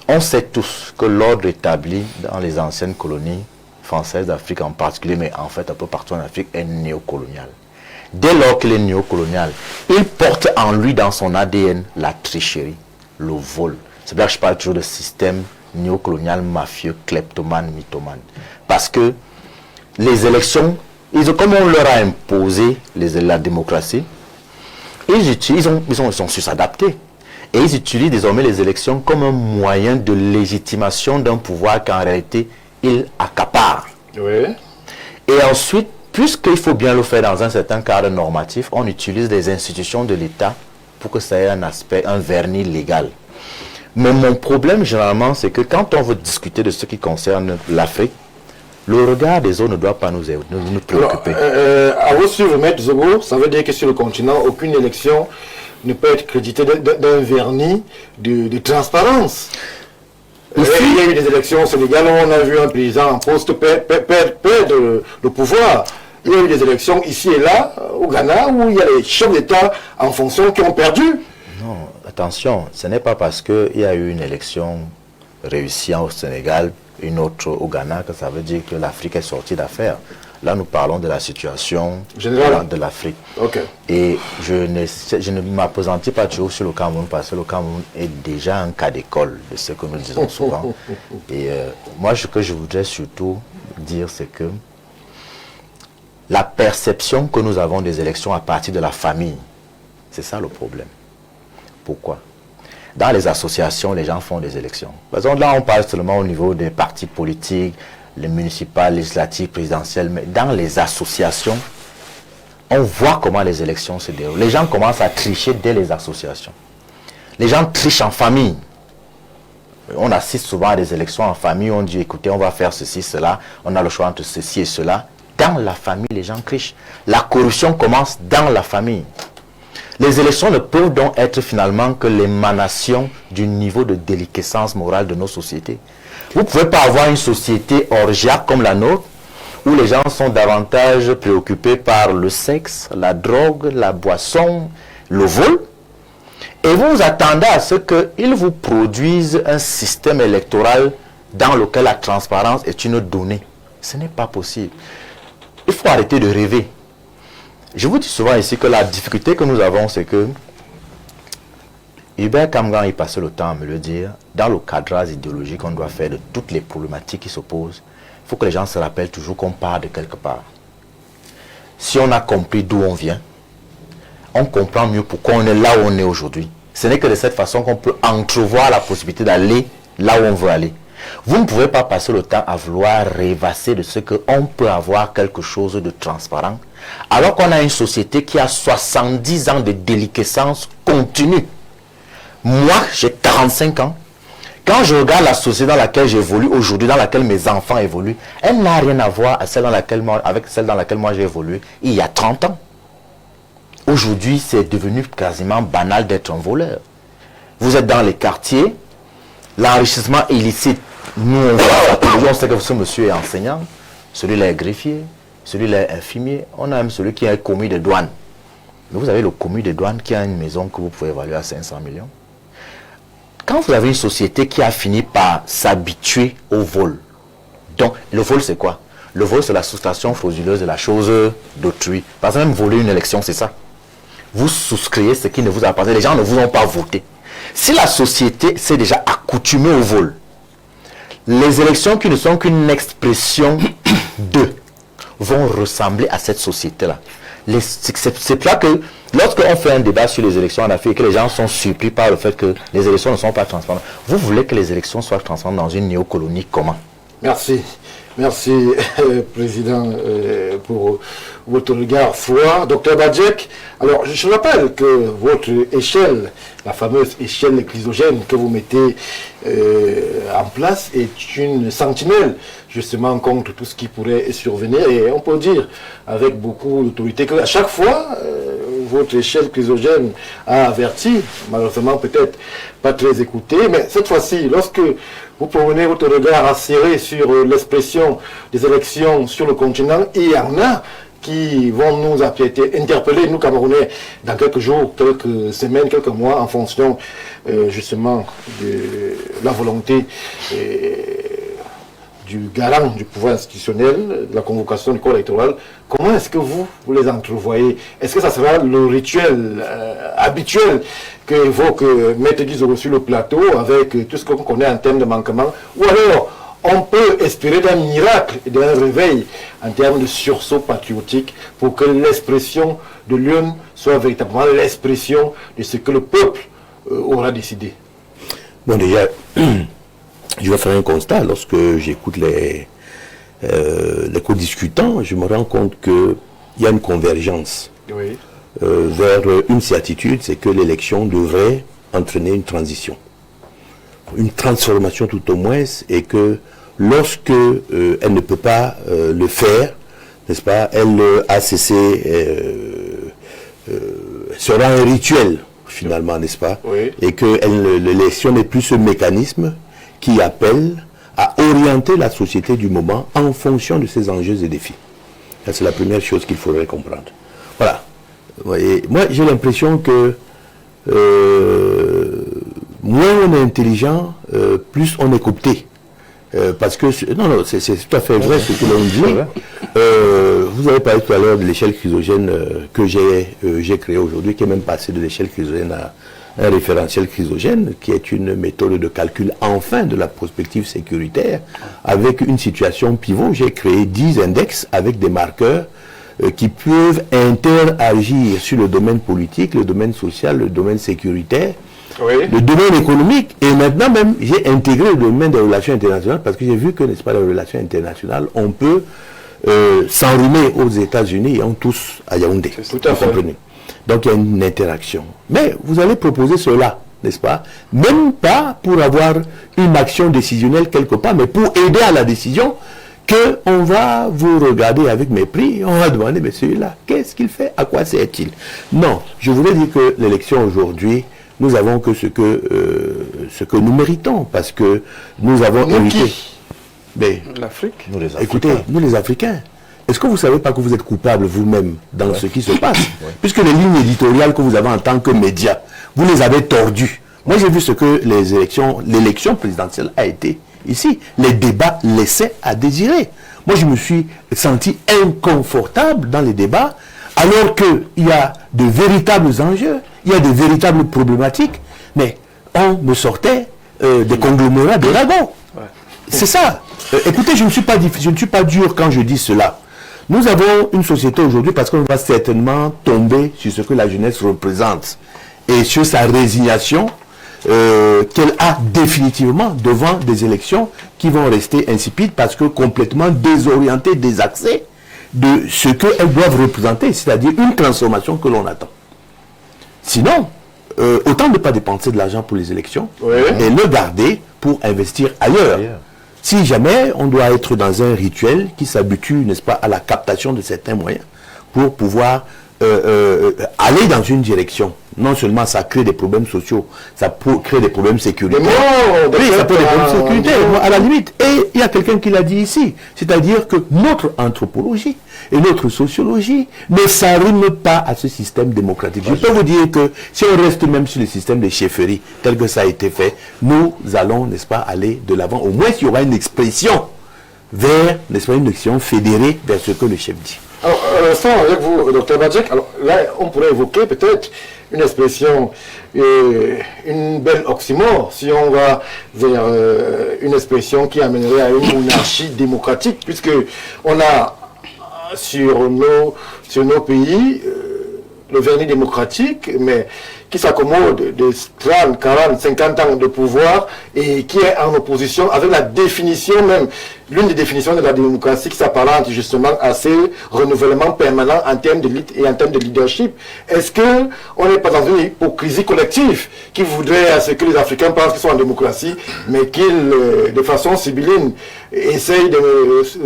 On sait tous que l'ordre établi dans les anciennes colonies françaises d'Afrique en particulier, mais en fait un peu partout en Afrique, est néocolonial. Dès lors qu'il est néocolonial, il porte en lui, dans son ADN, la tricherie, le vol. C'est pour ça que je parle toujours de système néocolonial, mafieux, kleptomane, mythomane. Parce que les élections, comme on leur a imposé la démocratie, ils sont su s'adapter. Et ils utilisent désormais les élections comme un moyen de légitimation d'un pouvoir qu'en réalité, ils accaparent. Oui. Et ensuite, puisqu'il faut bien le faire dans un certain cadre normatif, on utilise les institutions de l'État pour que ça ait un aspect, un vernis légal. Mais mon problème, généralement, c'est que quand on veut discuter de ce qui concerne l'Afrique, le regard des autres ne doit pas nous préoccuper. À vous suivre, Maître Zogo, ça veut dire que sur le continent, aucune élection ne peut être créditée d'un vernis de transparence. Il y a eu des élections au Sénégal où on a vu un président en poste perdre le pouvoir. Il y a eu des élections ici et là, au Ghana, où il y a les chefs d'État en fonction qui ont perdu. Non, attention, ce n'est pas parce qu'il y a eu une élection réussie au Sénégal, une autre au Ghana, que ça veut dire que l'Afrique est sortie d'affaires. Là, nous parlons de la situation générale de l'Afrique. Okay. Et je ne m'appesantis pas toujours sur le Cameroun, parce que le Cameroun est déjà un cas d'école de ce que nous disons souvent. Et moi, ce que je voudrais surtout dire, c'est que la perception que nous avons des élections à partir de la famille, c'est ça le problème. Pourquoi? Dans les associations, les gens font des élections. Par exemple, là, on parle seulement au niveau des partis politiques, les municipales, législatives, présidentielles, mais dans les associations, on voit comment les élections se déroulent. Les gens commencent à tricher dès les associations. Les gens trichent en famille. On assiste souvent à des élections en famille, on dit écoutez, on va faire ceci, cela, on a le choix entre ceci et cela. Dans la famille, les gens trichent. La corruption commence dans la famille. Les élections ne peuvent donc être finalement que l'émanation du niveau de déliquescence morale de nos sociétés. Vous ne pouvez pas avoir une société orgiaque comme la nôtre, où les gens sont davantage préoccupés par le sexe, la drogue, la boisson, le vol, et vous attendez à ce qu'ils vous produisent un système électoral dans lequel la transparence est une donnée. Ce n'est pas possible. Il faut arrêter de rêver. Je vous dis souvent ici que la difficulté que nous avons, c'est que Hubert Kamgan, il passait le temps à me le dire, dans le cadrage idéologique qu'on doit faire de toutes les problématiques qui s'opposent, il faut que les gens se rappellent toujours qu'on part de quelque part. Si on a compris d'où on vient, on comprend mieux pourquoi on est là où on est aujourd'hui. Ce n'est que de cette façon qu'on peut entrevoir la possibilité d'aller là où on veut aller. Vous ne pouvez pas passer le temps à vouloir rêvasser de ce qu'on peut avoir quelque chose de transparent, alors qu'on a une société qui a 70 ans de déliquescence continue. Moi, j'ai 45 ans. Quand je regarde la société dans laquelle j'évolue aujourd'hui, dans laquelle mes enfants évoluent, elle n'a rien à voir avec celle dans laquelle moi j'ai évolué il y a 30 ans. Aujourd'hui, c'est devenu quasiment banal d'être un voleur. Vous êtes dans les quartiers, l'enrichissement illicite, nous on voit, on sait que ce monsieur est enseignant, celui-là est greffier, celui-là est infirmier, on a même celui qui est commis de douane. Mais vous avez le commis de douane qui a une maison que vous pouvez évaluer à 500 millions. Quand vous avez une société qui a fini par s'habituer au vol, donc le vol c'est quoi? Le vol c'est la soustraction frauduleuse de la chose d'autrui. Par exemple, même voler une élection, c'est ça. vous souscrivez ce qui ne vous appartient. Les gens ne vous ont pas voté. Si la société s'est déjà accoutumée au vol, les élections qui ne sont qu'une expression d'eux vont ressembler à cette société-là. C'est pour ça que lorsqu'on fait un débat sur les élections en Afrique, les gens sont surpris par le fait que les élections ne sont pas transparentes. Vous voulez que les élections soient transparentes dans une néocolonie comment? Merci. Merci, Président, pour votre regard froid. Docteur Badjek, alors je rappelle que votre échelle, la fameuse échelle chrysogène que vous mettez en place est une sentinelle justement contre tout ce qui pourrait survenir. Et on peut dire avec beaucoup d'autorité qu'à chaque fois, votre échelle chrysogène a averti, malheureusement peut-être pas très écouté, mais cette fois-ci, lorsque vous promenez votre regard acéré sur l'expression des élections sur le continent, et il y en a qui vont nous interpeller, nous Camerounais, dans quelques jours, quelques semaines, quelques mois, en fonction justement de la volonté du garant du pouvoir institutionnel, de la convocation du corps électoral. Comment est-ce que vous les entrevoyez? Est-ce que ça sera le rituel habituel qu'évoque Maître Guizoro sur le plateau, avec tout ce qu'on connaît en termes de manquement? Ou alors, on peut espérer d'un miracle et d'un réveil en termes de sursaut patriotique pour que l'expression de l'UN soit véritablement l'expression de ce que le peuple aura décidé? Bon, déjà, je vais faire un constat. Lorsque j'écoute les co-discutants, je me rends compte qu'il y a une convergence vers une certitude, c'est que l'élection devrait entraîner une transition, une transformation tout au moins, et que lorsque elle ne peut pas le faire, n'est-ce pas, elle a cessé, sera un rituel finalement, n'est-ce pas, et que l'élection n'est plus ce mécanisme qui appelle à orienter la société du moment en fonction de ses enjeux et défis. C'est la première chose qu'il faudrait comprendre. Voilà. Vous voyez, moi, j'ai l'impression que moins on est intelligent, plus on est coopté. Parce que, non, c'est tout à fait vrai ce que l'on dit. Vous avez parlé tout à l'heure de l'échelle chrysogène que j'ai créée aujourd'hui, qui est même passée de l'échelle chrysogène à un référentiel chrysogène, qui est une méthode de calcul enfin de la prospective sécuritaire, avec une situation pivot. J'ai créé 10 index avec des marqueurs qui peuvent interagir sur le domaine politique, le domaine social, le domaine sécuritaire, le domaine économique, et maintenant même j'ai intégré le domaine des relations internationales, parce que j'ai vu que, n'est-ce pas, les relations internationales, on peut s'enrhumer aux États-Unis et on tous à Yaoundé. Tout à fait. Donc il y a une interaction. Mais vous allez proposer cela, n'est-ce pas? Même pas pour avoir une action décisionnelle quelque part, mais pour aider à la décision, qu'on va vous regarder avec mépris, on va demander, mais celui-là, qu'est-ce qu'il fait? À quoi sert-il? Non, je voulais dire que l'élection aujourd'hui, nous avons que ce que nous méritons, parce que nous avons hérité. Mais l'Afrique, écoutez, nous les Africains, est-ce que vous ne savez pas que vous êtes coupable vous-même dans ce qui se passe? Puisque les lignes éditoriales que vous avez en tant que média, vous les avez tordues. Moi, j'ai vu ce que l'élection présidentielle a été ici. Les débats laissaient à désirer. Moi, je me suis senti inconfortable dans les débats, alors qu'il y a de véritables enjeux, il y a de véritables problématiques, mais on me sortait des conglomérats de dragons. C'est ça. Écoutez, je ne suis pas dur quand je dis cela. Nous avons une société aujourd'hui, parce qu'on va certainement tomber sur ce que la jeunesse représente et sur sa résignation qu'elle a définitivement devant des élections qui vont rester insipides, parce que complètement désorientées, désaxées de ce qu'elles doivent représenter, c'est-à-dire une transformation que l'on attend. Sinon, autant ne pas dépenser de l'argent pour les élections et le garder pour investir ailleurs. Si jamais on doit être dans un rituel qui s'habitue, n'est-ce pas, à la captation de certains moyens pour pouvoir aller dans une direction. Non seulement ça crée des problèmes sociaux, ça peut créer des problèmes sécuritaires. Oui, ça peut des problèmes sécuritaires, à la limite. Et il y a quelqu'un qui l'a dit ici, c'est-à-dire que notre anthropologie et notre sociologie ne s'arriment pas à ce système démocratique. Je peux vous dire que si on reste même sur le système de chefferie tel que ça a été fait, nous allons, n'est-ce pas, aller de l'avant. Au moins, il y aura une expression vers, n'est-ce pas, une expression fédérée vers ce que le chef dit. Alors, sans avec vous, Dr Badjek, alors là, on pourrait évoquer peut-être une expression, une belle oxymore, si on va vers une expression qui amènerait à une monarchie démocratique, puisque on a sur nos pays le vernis démocratique, mais qui s'accommode de 30, 40, 50 ans de pouvoir et qui est en opposition avec la définition même, l'une des définitions de la démocratie qui s'apparente justement à ce renouvellement permanent en termes d'élite et en termes de leadership. Est-ce qu'on n'est pas dans une hypocrisie collective qui voudrait à ce que les Africains pensent qu'ils sont en démocratie, mais qu'ils, de façon sibylline, essayent de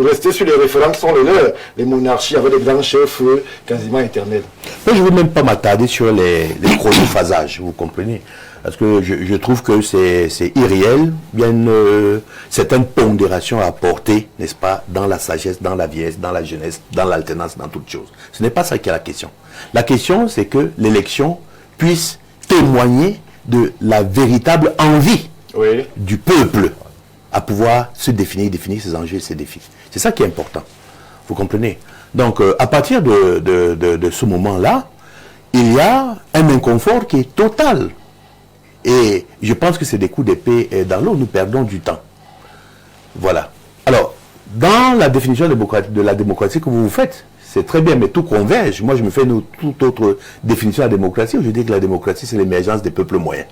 rester sur les référents qui sont les leurs, les monarchies avec des grands chefs quasiment éternels? Mais je ne veux même pas m'attarder sur les chronophasages, vous comprenez? Parce que je trouve que c'est irréel, il y a une certaine pondération à apporter, n'est-ce pas, dans la sagesse, dans la vieillesse, dans la jeunesse, dans l'alternance, dans toutes choses. Ce n'est pas ça qui est la question. La question, c'est que l'élection puisse témoigner de la véritable envie du peuple à pouvoir se définir ses enjeux et ses défis. C'est ça qui est important. Vous comprenez? Donc, à partir de ce moment-là, il y a un inconfort qui est total. Et je pense que c'est des coups d'épée dans l'eau, nous perdons du temps. Voilà. Alors, dans la définition de la démocratie que vous faites, c'est très bien, mais tout converge. Moi, je me fais une toute autre définition de la démocratie, où je dis que la démocratie, c'est l'émergence des peuples moyens.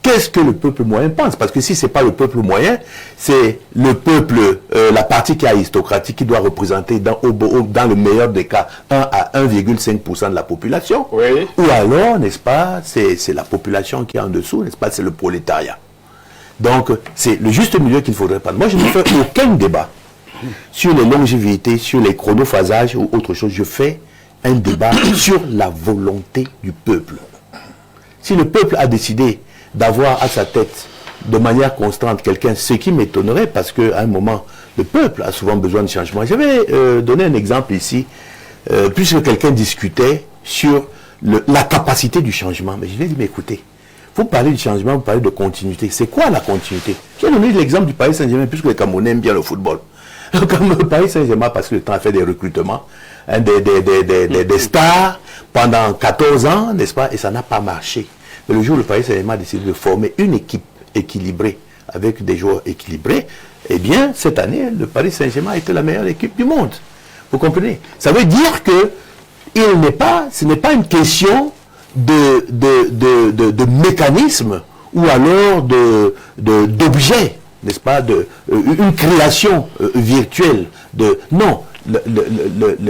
Qu'est-ce que le peuple moyen pense? Parce que si ce n'est pas le peuple moyen, c'est le peuple, la partie qui est aristocratique, qui doit représenter dans le meilleur des cas 1 à 1,5% de la population. Oui. Ou alors, n'est-ce pas, c'est la population qui est en dessous, n'est-ce pas, c'est le prolétariat. Donc, c'est le juste milieu qu'il faudrait prendre. Moi, je ne fais aucun débat sur les longévités, sur les chronophasages ou autre chose. Je fais un débat sur la volonté du peuple. Si le peuple a décidé d'avoir à sa tête de manière constante quelqu'un, ce qui m'étonnerait parce qu'à un moment, le peuple a souvent besoin de changement. J'avais donné un exemple ici, puisque quelqu'un discutait sur la capacité du changement. Mais je lui ai dit, mais écoutez, vous parlez du changement, vous parlez de continuité. C'est quoi la continuité? J'ai donné l'exemple du Paris Saint-Germain, puisque les Camerounais aiment bien le football. Comme le Paris Saint-Germain, parce que le temps a fait des recrutements, hein, des stars pendant 14 ans, n'est-ce pas, et ça n'a pas marché. Mais le jour où le Paris Saint-Germain a décidé de former une équipe équilibrée, avec des joueurs équilibrés, eh bien, cette année, le Paris Saint-Germain a été la meilleure équipe du monde. Vous comprenez? Ça veut dire que ce n'est pas une question de mécanisme ou alors d'objet, n'est-ce pas, une création virtuelle. Non,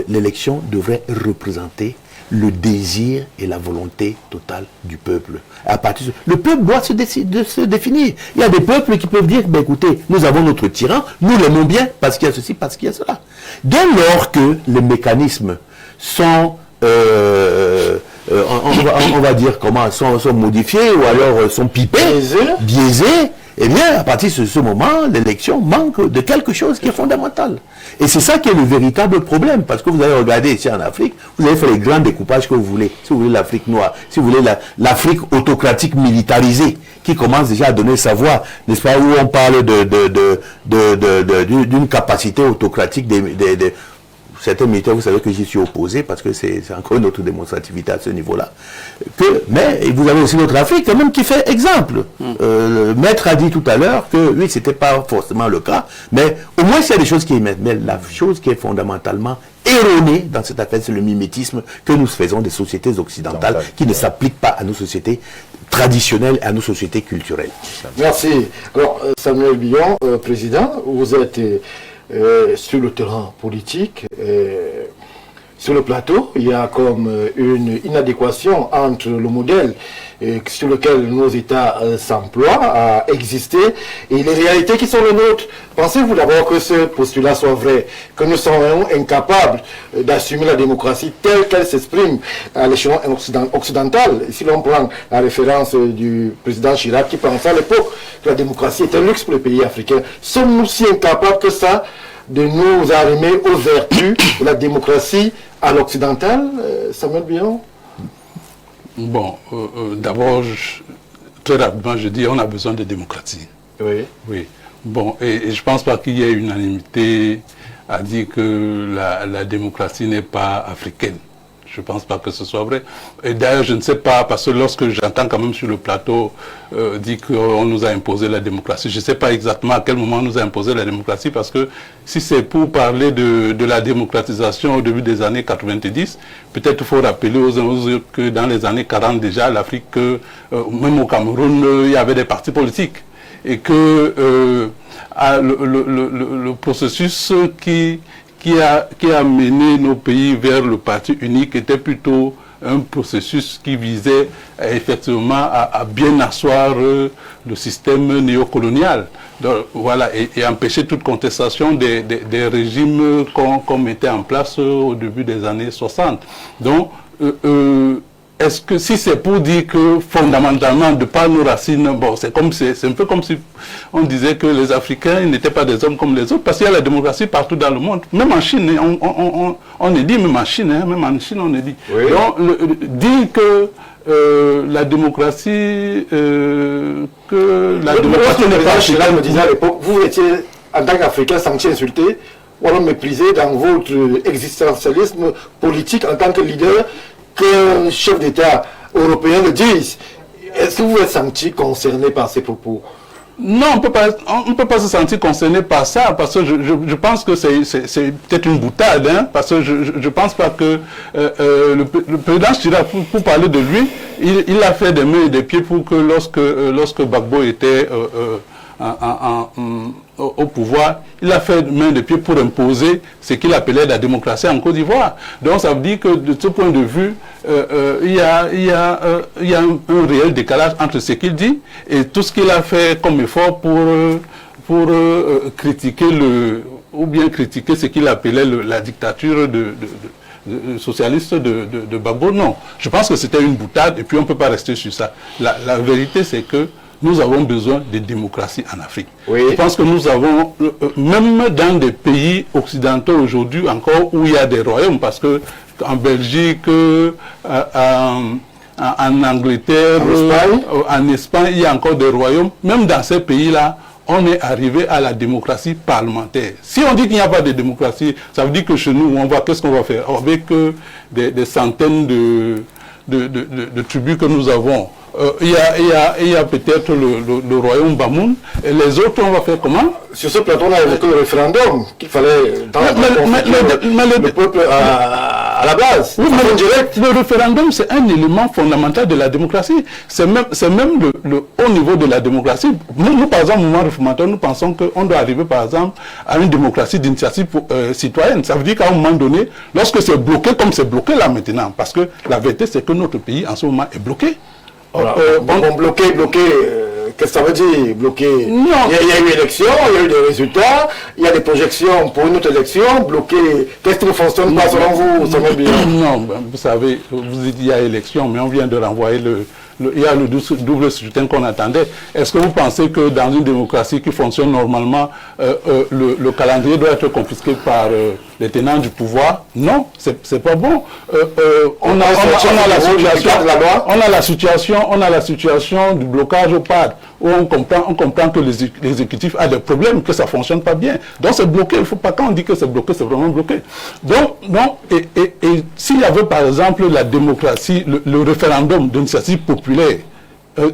l'élection devrait représenter le désir et la volonté totale du peuple. À partir le peuple doit se définir. Il y a des peuples qui peuvent dire, ben écoutez, nous avons notre tyran, nous l'aimons bien parce qu'il y a ceci, parce qu'il y a cela. Dès lors que les mécanismes sont, on va dire comment, sont modifiés ou alors sont pipés, biaisés, eh bien, à partir de ce moment, l'élection manque de quelque chose qui est fondamental. Et c'est ça qui est le véritable problème, parce que vous allez regarder ici en Afrique, vous avez fait les grands découpages que vous voulez. Si vous voulez l'Afrique noire, si vous voulez l'Afrique autocratique militarisée, qui commence déjà à donner sa voix, n'est-ce pas, où on parle d'une capacité autocratique des certains militaires, vous savez que j'y suis opposé parce que c'est encore une autre démonstrativité à ce niveau-là. Mais vous avez aussi notre Afrique quand même qui fait exemple. Le maître a dit tout à l'heure que oui, ce n'était pas forcément le cas, mais au moins il y a des choses qui émettent. Mais la chose qui est fondamentalement erronée dans cette affaire, c'est le mimétisme que nous faisons des sociétés occidentales qui ne s'appliquent pas à nos sociétés traditionnelles et à nos sociétés culturelles. Merci. Alors, Samuel Billon, président, vous êtes sur le terrain politique, sur le plateau, il y a comme une inadéquation entre le modèle sur lequel nos États s'emploient à exister et les réalités qui sont les nôtres. Pensez-vous d'abord que ce postulat soit vrai, que nous sommes incapables d'assumer la démocratie telle qu'elle s'exprime à l'échelon occidental? Si l'on prend la référence du président Chirac qui pensait à l'époque que la démocratie est un luxe pour les pays africains, sommes-nous si incapables que ça de nous arrimer aux vertus de la démocratie à l'occidental, Samuel Billon? Bon, d'abord, très rapidement, je dis on a besoin de démocratie. Oui. Oui. Bon, et je ne pense pas qu'il y ait unanimité a dit que la démocratie n'est pas africaine. Je ne pense pas que ce soit vrai. Et d'ailleurs, je ne sais pas, parce que lorsque j'entends quand même sur le plateau dire qu'on nous a imposé la démocratie, je ne sais pas exactement à quel moment on nous a imposé la démocratie, parce que si c'est pour parler de la démocratisation au début des années 90, peut-être il faut rappeler aux uns aux autres que dans les années 40 déjà, l'Afrique, même au Cameroun, il y avait des partis politiques. Et que le processus qui a mené nos pays vers le parti unique était plutôt un processus qui visait effectivement à bien asseoir le système néocolonial. Donc, voilà, et empêcher toute contestation des régimes qu'on mettait en place au début des années 60. Donc, est-ce que si c'est pour dire que fondamentalement, de par nos racines, bon, c'est un peu comme si on disait que les Africains n'étaient pas des hommes comme les autres, parce qu'il y a la démocratie partout dans le monde, même en Chine, on est dit, même en Chine, on est dit. Oui. Donc, dire que la démocratie, démocratie n'est pas africaine. Me disait à l'époque, vous étiez en tant qu'Africain senti insulté, ou alors méprisé dans votre existentialisme politique en tant que leader, qu'un chef d'État européen le dise. Est-ce que vous êtes senti concerné par ces propos? Non, on ne peut pas se sentir concerné par ça, parce que je pense que c'est peut-être une boutade, hein, parce que je ne pense pas que le président Chirac, pour parler de lui, il a fait des mains et des pieds pour que lorsque Gbagbo était au pouvoir, il a fait main de pied pour imposer ce qu'il appelait la démocratie en Côte d'Ivoire. Donc ça veut dire que de ce point de vue, il y a un réel décalage entre ce qu'il dit et tout ce qu'il a fait comme effort pour critiquer critiquer ce qu'il appelait la dictature socialiste de Gbagbo. Non, je pense que c'était une boutade et puis on ne peut pas rester sur ça. La vérité, c'est que nous avons besoin de démocratie en Afrique. Oui. Je pense que nous avons, même dans des pays occidentaux aujourd'hui encore où il y a des royaumes, parce que en Belgique, en Angleterre, en Espagne, il y a encore des royaumes. Même dans ces pays-là, on est arrivé à la démocratie parlementaire. Si on dit qu'il n'y a pas de démocratie, ça veut dire que chez nous, qu'est-ce qu'on va faire? Avec des centaines de tribus que nous avons. Il y a peut-être le royaume Bamoun, et les autres, on va faire comment? Sur ce plateau, on a évoqué le référendum, qu'il fallait dans le peuple à la base. Oui, mais le référendum, c'est un élément fondamental de la démocratie. C'est même le haut niveau de la démocratie. Nous, par exemple, au mouvement réformateur, nous pensons qu'on doit arriver, par exemple, à une démocratie d'initiative citoyenne. Ça veut dire qu'à un moment donné, lorsque c'est bloqué, comme c'est bloqué là maintenant, parce que la vérité, c'est que notre pays, en ce moment, est bloqué. Voilà. Bloqué, qu'est-ce que ça veut dire, bloqué? Non. Il y a eu élection, il y a eu des résultats, il y a des projections pour une autre élection, bloqué. Qu'est-ce qui ne fonctionne pas selon vous, Samuel Biya? Non, vous savez, vous dites qu'il y a élection, mais on vient de renvoyer il y a le double scrutin qu'on attendait. Est-ce que vous pensez que dans une démocratie qui fonctionne normalement, le calendrier doit être confisqué par les tenants du pouvoir? Non, c'est pas bon. On a la situation du blocage au PAD, où on comprend que l'exécutif a des problèmes, que ça fonctionne pas bien. Donc c'est bloqué. Il ne faut pas, quand on dit que c'est bloqué, c'est vraiment bloqué. Donc, et s'il y avait par exemple la démocratie, le référendum d'initiative populaire,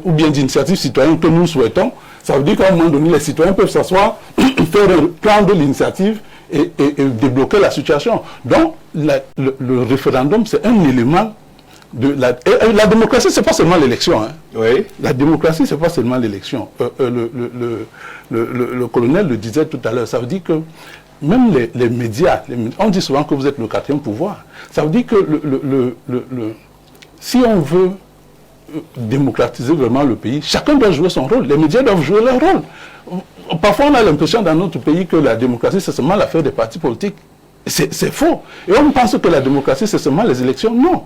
ou bien d'initiative citoyenne que nous souhaitons, ça veut dire qu'à un moment donné, les citoyens peuvent s'asseoir, prendre l'initiative et débloquer la situation. Donc, le référendum, c'est un élément de la démocratie, c'est pas seulement l'élection. Hein. Oui. La démocratie, c'est pas seulement l'élection. Le colonel le disait tout à l'heure, ça veut dire que même les médias, on dit souvent que vous êtes le quatrième pouvoir. Ça veut dire que si on veut démocratiser vraiment le pays, chacun doit jouer son rôle. Les médias doivent jouer leur rôle. Parfois, on a l'impression dans notre pays que la démocratie, c'est seulement l'affaire des partis politiques. C'est faux. Et on pense que la démocratie, c'est seulement les élections. Non.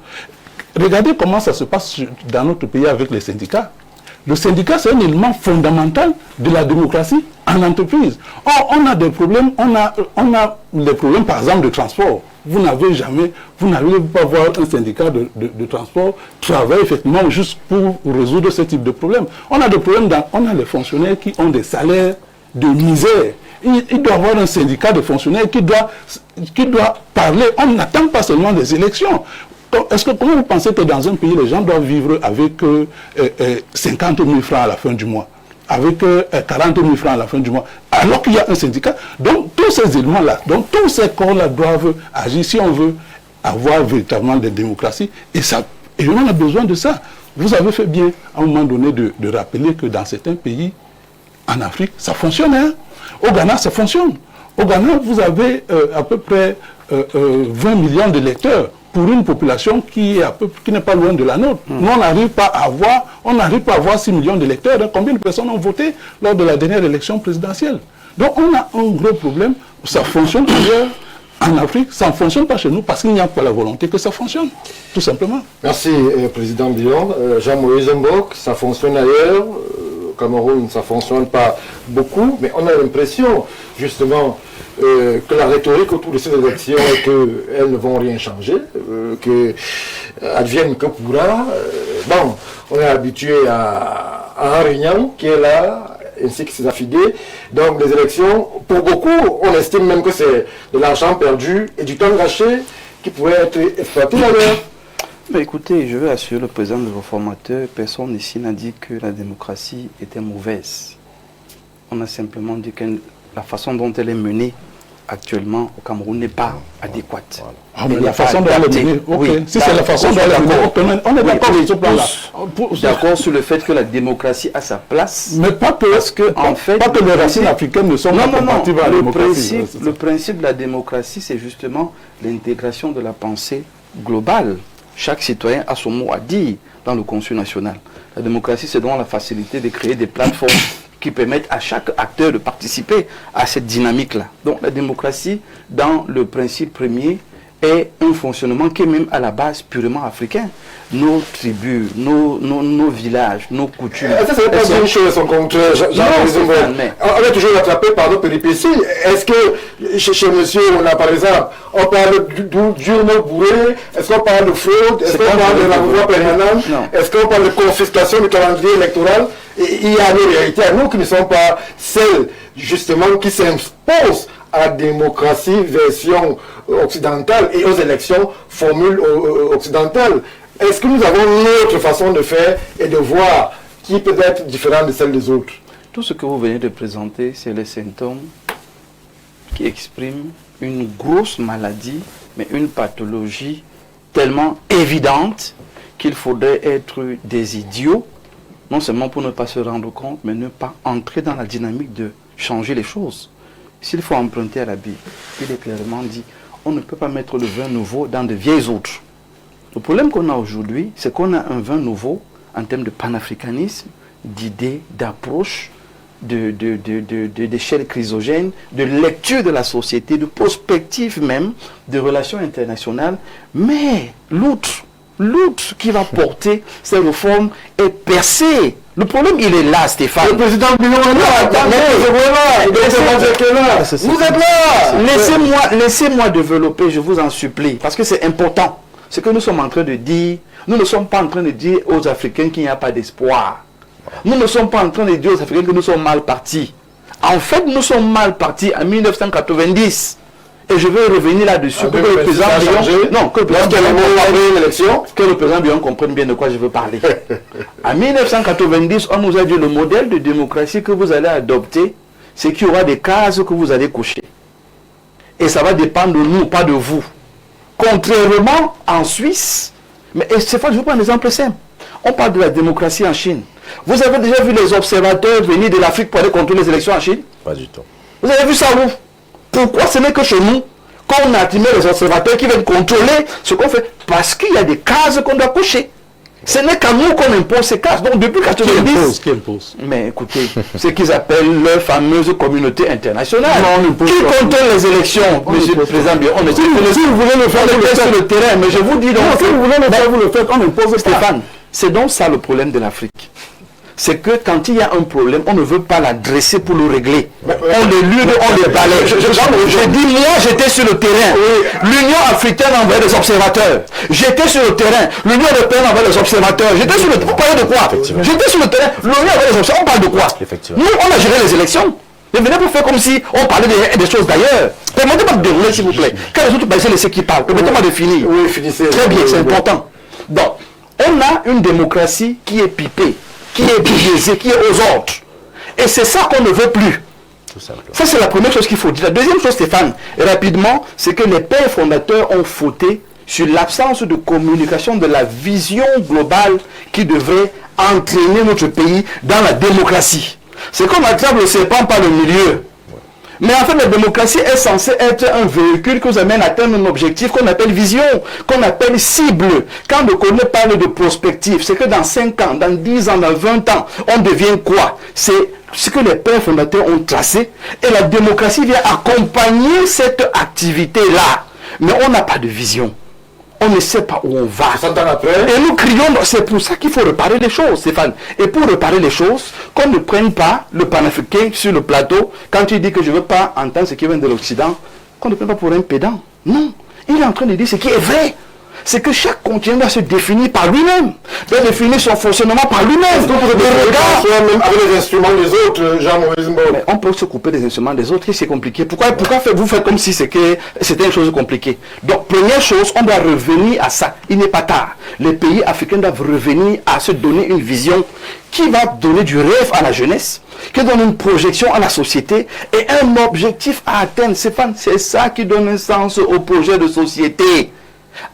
Regardez comment ça se passe dans notre pays avec les syndicats. Le syndicat, c'est un élément fondamental de la démocratie en entreprise. Or, on a des problèmes, on a des problèmes, par exemple, de transport. Vous n'arrivez pas à voir un syndicat de transport travailler effectivement juste pour résoudre ce type de problème. On a des problèmes, on a les fonctionnaires qui ont des salaires de misère. il doit y avoir un syndicat de fonctionnaires qui doit parler. On n'attend pas seulement des élections. Est-ce que comment vous pensez que dans un pays, les gens doivent vivre avec 50 000 francs à la fin du mois, avec 40 000 francs à la fin du mois, alors qu'il y a un syndicat? Donc tous ces éléments-là, donc tous ces corps-là doivent agir si on veut avoir véritablement des démocraties. Et on a besoin de ça. Vous avez fait bien à un moment donné de rappeler que dans certains pays, en Afrique, ça fonctionne. Hein? Au Ghana, ça fonctionne. Au Ghana, vous avez à peu près 20 millions de lecteurs pour une population qui n'est pas loin de la nôtre. Nous, on n'arrive pas à avoir 6 millions de lecteurs. Donc, combien de personnes ont voté lors de la dernière élection présidentielle? Donc, on a un gros problème. Ça fonctionne ailleurs. En Afrique, ça ne fonctionne pas chez nous parce qu'il n'y a pas la volonté que ça fonctionne, tout simplement. Merci, Président Bion. Jean-Moïse Mbok, ça fonctionne ailleurs. Au Cameroun, ça ne fonctionne pas beaucoup, mais on a l'impression, justement, que la rhétorique autour de ces élections est qu'elles ne vont rien changer, que advienne que pourra. Bon, on est habitué à un réunion qui est là, ainsi que ses affidés. Donc les élections, pour beaucoup, on estime même que c'est de l'argent perdu et du temps gâché qui pourrait être exploité d'ailleurs. Mais écoutez, je veux assurer le président de vos formateurs, personne ici n'a dit que la démocratie était mauvaise. On a simplement dit que la façon dont elle est menée actuellement au Cameroun n'est pas adéquate. Voilà. Ah, mais la façon dont elle est menée, ok. Oui, si c'est la façon dont elle est menée, on est d'accord sur ce plan-là. D'accord sur le fait que la démocratie a sa place. Mais pas que, parce que, en fait, pas que les racines africaines ne sont pas compatibles à la démocratie. Le principe de la démocratie, c'est justement l'intégration de la pensée globale. Chaque citoyen a son mot à dire dans le consul national. La démocratie, c'est donc la facilité de créer des plateformes qui permettent à chaque acteur de participer à cette dynamique-là. Donc la démocratie, dans le principe premier, est un fonctionnement qui est même à la base purement africain. Nos tribus, nos villages, nos coutumes. Ça, c'est pas une chose, son contraire. On est toujours attrapé par nos péripéties. Est-ce que chez monsieur, on a par exemple, on parle d'urne bourrée, est-ce qu'on parle de fraude, est-ce qu'on parle de l'envoi permanent, est-ce qu'on parle de confiscation du calendrier électoral? Il y a des réalités à nous qui ne sont pas celles, justement, qui s'imposent à la démocratie version occidentale et aux élections formule occidentale. Est-ce que nous avons une autre façon de faire et de voir qui peut être différente de celle des autres? Tout ce que vous venez de présenter, c'est les symptômes qui expriment une grosse maladie, mais une pathologie tellement évidente qu'il faudrait être des idiots, non seulement pour ne pas se rendre compte, mais ne pas entrer dans la dynamique de changer les choses. S'il faut emprunter à la Bible, il est clairement dit, on ne peut pas mettre le vin nouveau dans de vieilles outres. Le problème qu'on a aujourd'hui, c'est qu'on a un vin nouveau en termes de panafricanisme, d'idées, d'approche, d'échelle chrysogène, de lecture de la société, de prospective même, de relations internationales. Mais l'outre qui va porter ces réformes est percé. Le problème, il est là, Stéphane. Le président Bilon est là. Vous êtes là. Laissez-moi développer, je vous en supplie, parce que c'est important. Ce que nous sommes en train de dire, nous ne sommes pas en train de dire aux Africains qu'il n'y a pas d'espoir. Nous ne sommes pas en train de dire aux Africains que nous sommes mal partis. En fait, nous sommes mal partis en 1990. Et je vais revenir là-dessus pour que le président Bion... que le président Bion comprenne bien de quoi je veux parler. En 1990, on nous a dit le modèle de démocratie que vous allez adopter, c'est qu'il y aura des cases que vous allez cocher. Et ça va dépendre de nous, pas de vous. Contrairement en Suisse, mais cette fois je vous prends un exemple simple. On parle de la démocratie en Chine. Vous avez déjà vu les observateurs venir de l'Afrique pour aller contrôler les élections en Chine? Pas du tout. Vous avez vu ça où? Pourquoi ce n'est que chez nous qu'on a attiré les observateurs qui viennent contrôler ce qu'on fait? Parce qu'il y a des cases qu'on doit cocher. Ce n'est qu'à nous qu'on impose ces cases. Donc depuis 1990... Qui impose? Mais écoutez, ce qu'ils appellent leur fameuse communauté internationale. Qui contrôle les élections, monsieur le président Bion? Si vous voulez le faire, sur le terrain. Mais je vous dis donc... si vous voulez le faire, vous le faites, on impose. Stéphane, c'est donc ça le problème de l'Afrique. C'est que quand il y a un problème, on ne veut pas l'adresser pour le régler. On le lune, on le balaye. Je dis, moi j'étais sur le terrain. L'Union africaine envoyait des observateurs. J'étais sur le terrain. L'Union européenne envoyait des observateurs. J'étais sur le terrain. Vous parlez de quoi? J'étais sur le terrain. L'Union envoyait des observateurs. On parle de quoi? Nous, on a géré les élections. Ne venez pas faire comme si on parlait des choses d'ailleurs. Permettez-moi de dérouler, s'il vous plaît. Quand les autres personnes laissent qui parlent, permettez-moi de finir. Oui, finissez. Très bien, c'est important. Donc, on a une démocratie qui est pipée, qui est biaisée, qui est aux ordres. Et c'est ça qu'on ne veut plus. Ça, c'est la première chose qu'il faut dire. La deuxième chose, Stéphane, rapidement, c'est que les pères fondateurs ont fauté sur l'absence de communication de la vision globale qui devrait entraîner notre pays dans la démocratie. C'est comme attrape le serpent par le milieu. Mais en fait, la démocratie est censée être un véhicule qui vous amène à atteindre un objectif qu'on appelle vision, qu'on appelle cible. Quand le Colonel parle de prospective, c'est que dans 5 ans, dans 10 ans, dans 20 ans, on devient quoi? C'est ce que les pères fondateurs ont tracé. Et la démocratie vient accompagner cette activité-là. Mais on n'a pas de vision. On ne sait pas où on va. Et nous crions, c'est pour ça qu'il faut réparer les choses, Stéphane. Et pour réparer les choses, qu'on ne prenne pas le panafricain sur le plateau, quand il dit que je ne veux pas entendre ce qui vient de l'Occident, qu'on ne prenne pas pour un pédant. Non, il est en train de dire ce qui est vrai. C'est que chaque continent doit se définir par lui-même, doit définir son fonctionnement par lui-même. Même avec les instruments des autres, Jean-Maurice Mbo. Mais on peut se couper des instruments des autres et c'est compliqué. Pourquoi vous faites comme si c'était une chose compliquée? Donc, première chose, on doit revenir à ça. Il n'est pas tard. Les pays africains doivent revenir à se donner une vision qui va donner du rêve à la jeunesse, qui donne une projection à la société et un objectif à atteindre. C'est ça qui donne un sens au projet de société.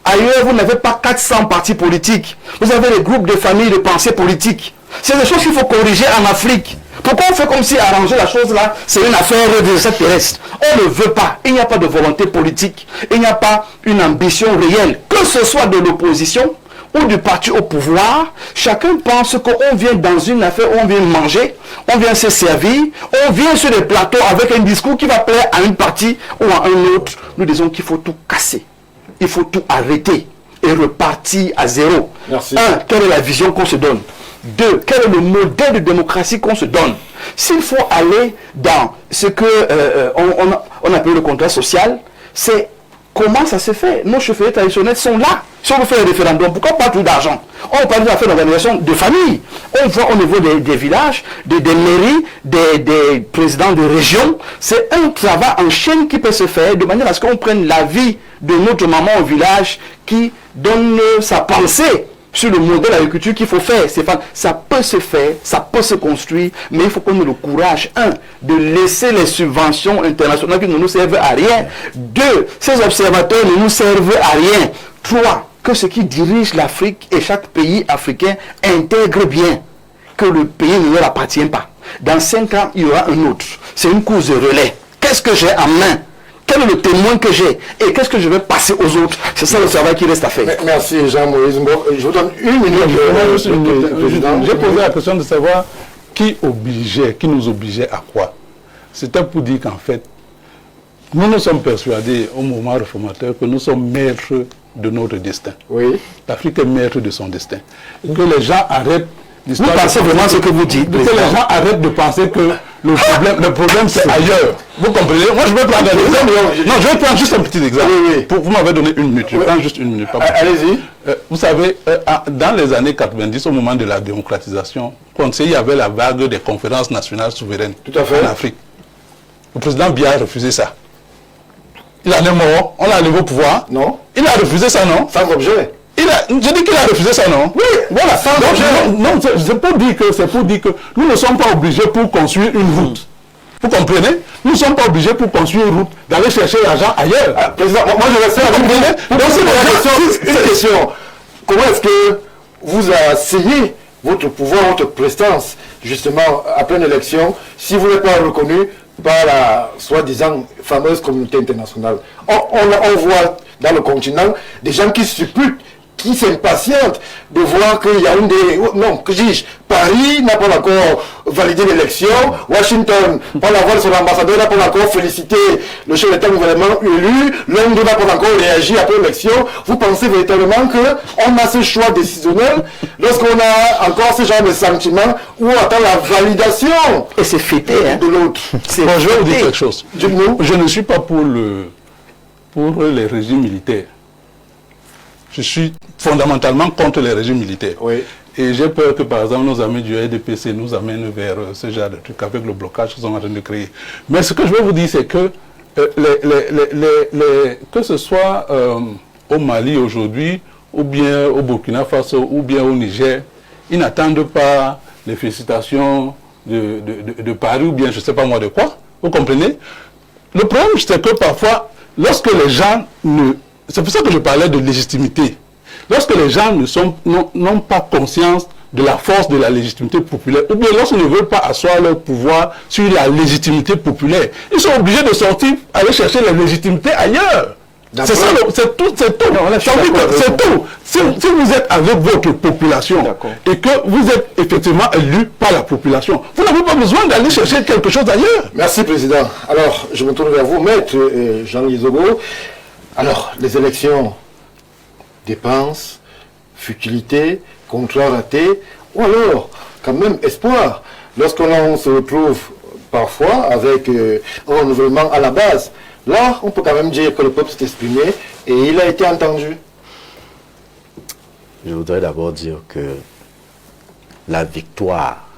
Ailleurs, vous n'avez pas 400 partis politiques. Vous avez des groupes de familles de pensée politique. C'est des choses qu'il faut corriger en Afrique. Pourquoi on fait comme si arranger la chose là, c'est une affaire de cette terrestre? On ne veut pas. Il n'y a pas de volonté politique. Il n'y a pas une ambition réelle. Que ce soit de l'opposition ou du parti au pouvoir, chacun pense qu'on vient dans une affaire où on vient manger, on vient se servir, on vient sur des plateaux avec un discours qui va plaire à une partie ou à un autre. Nous disons qu'il faut tout casser. Il faut tout arrêter et repartir à zéro. Merci. 1. Quelle est la vision qu'on se donne? 2. Quel est le modèle de démocratie qu'on se donne? S'il faut aller dans ce que on appelle le contrat social, c'est comment ça se fait. Nos chefferies traditionnels sont là. Si on veut faire un référendum, pourquoi pas tout d'argent? On parle d'affaires d'organisation de famille. On voit au niveau des villages, des mairies, des présidents de région. C'est un travail en chaîne qui peut se faire de manière à ce qu'on prenne la vie de notre maman au village qui donne sa pensée sur le modèle d'agriculture qu'il faut faire. Ça peut se faire, ça peut se construire, mais il faut qu'on ait le courage, 1, de laisser les subventions internationales qui ne nous servent à rien. 2, ces observateurs ne nous servent à rien. 3, que ce qui dirige l'Afrique et chaque pays africain intègre bien que le pays ne leur appartient pas. Dans 5 ans, il y aura un autre. C'est une course de relais. Qu'est-ce que j'ai en main? Quel est le témoin que j'ai? Et qu'est-ce que je vais passer aux autres? C'est ça le travail qui reste à faire. Merci Jean-Maurice Mbo. Je vous donne une minute. J'ai posé la question de savoir qui nous obligeait à quoi. C'était pour dire qu'en fait, nous nous sommes persuadés au mouvement réformateur que nous sommes maîtres de notre destin. Oui. L'Afrique est maître de son destin. Et que les gens arrêtent... Vous pensez vraiment ce que vous dites, que les gens arrêtent de penser que le problème c'est ailleurs. Vous comprenez? Moi je vais prendre un exemple. Non, je vais prendre juste un petit exemple. Oui. Vous m'avez donné une minute. Je prends juste une minute. Allez-y. Vous savez, dans les années 90, au moment de la démocratisation, il y avait la vague des conférences nationales souveraines en Afrique. Le président Biya a refusé ça. Il en est mort. On l'a enlevé au pouvoir. Non. Il a refusé ça, non? Sans objet. Je dis qu'il a refusé ça, non? Oui, voilà. Non, c'est pour dire que nous ne sommes pas obligés pour construire une route. Vous comprenez? Nous ne sommes pas obligés pour construire une route d'aller chercher l'argent ailleurs. Président, moi je vais faire une question. Comment est-ce que vous asseyez votre pouvoir, votre prestance, justement, après une élection, si vous n'êtes pas reconnu par la soi-disant fameuse communauté internationale? On voit dans le continent des gens qui supputent, qui s'impatientent de voir qu'il y a une des... Non, que dis-je? Paris n'a pas encore validé l'élection. Washington, par la voix de son ambassadeur, n'a pas encore félicité le chef d'État nouvellement élu. Londres n'a pas encore réagi après l'élection. Vous pensez véritablement qu'on a ce choix décisionnel lorsqu'on a encore ce genre de sentiment où on attend la validation et c'est fêté, de l'autre? Je vais vous dire quelque chose. Je ne suis pas pour les régimes militaires. Je suis fondamentalement contre les régimes militaires. Oui. Et j'ai peur que, par exemple, nos amis du RDPC nous amènent vers ce genre de trucs avec le blocage qu'ils sont en train de créer. Mais ce que je veux vous dire, c'est que que ce soit au Mali aujourd'hui, ou bien au Burkina Faso, ou bien au Niger, ils n'attendent pas les félicitations de Paris, ou bien je ne sais pas moi de quoi. Vous comprenez? Le problème, c'est que parfois, lorsque les gens ne... C'est pour ça que je parlais de légitimité. Lorsque les gens n'ont pas conscience de la force de la légitimité populaire, ou bien lorsqu'ils ne veulent pas asseoir leur pouvoir sur la légitimité populaire, ils sont obligés de sortir, aller chercher la légitimité ailleurs. C'est ça, c'est tout. C'est tout. Si vous êtes avec votre population et que vous êtes effectivement élu par la population, vous n'avez pas besoin d'aller chercher quelque chose ailleurs. Merci, Président. Alors, je me tourne vers vous, Maître Jean-Louis Zogo. Alors, les élections, dépenses, futilité, contrat raté, ou alors, quand même, espoir. Lorsqu'on se retrouve parfois avec un renouvellement à la base, là, on peut quand même dire que le peuple s'est exprimé et il a été entendu. Je voudrais d'abord dire que la victoire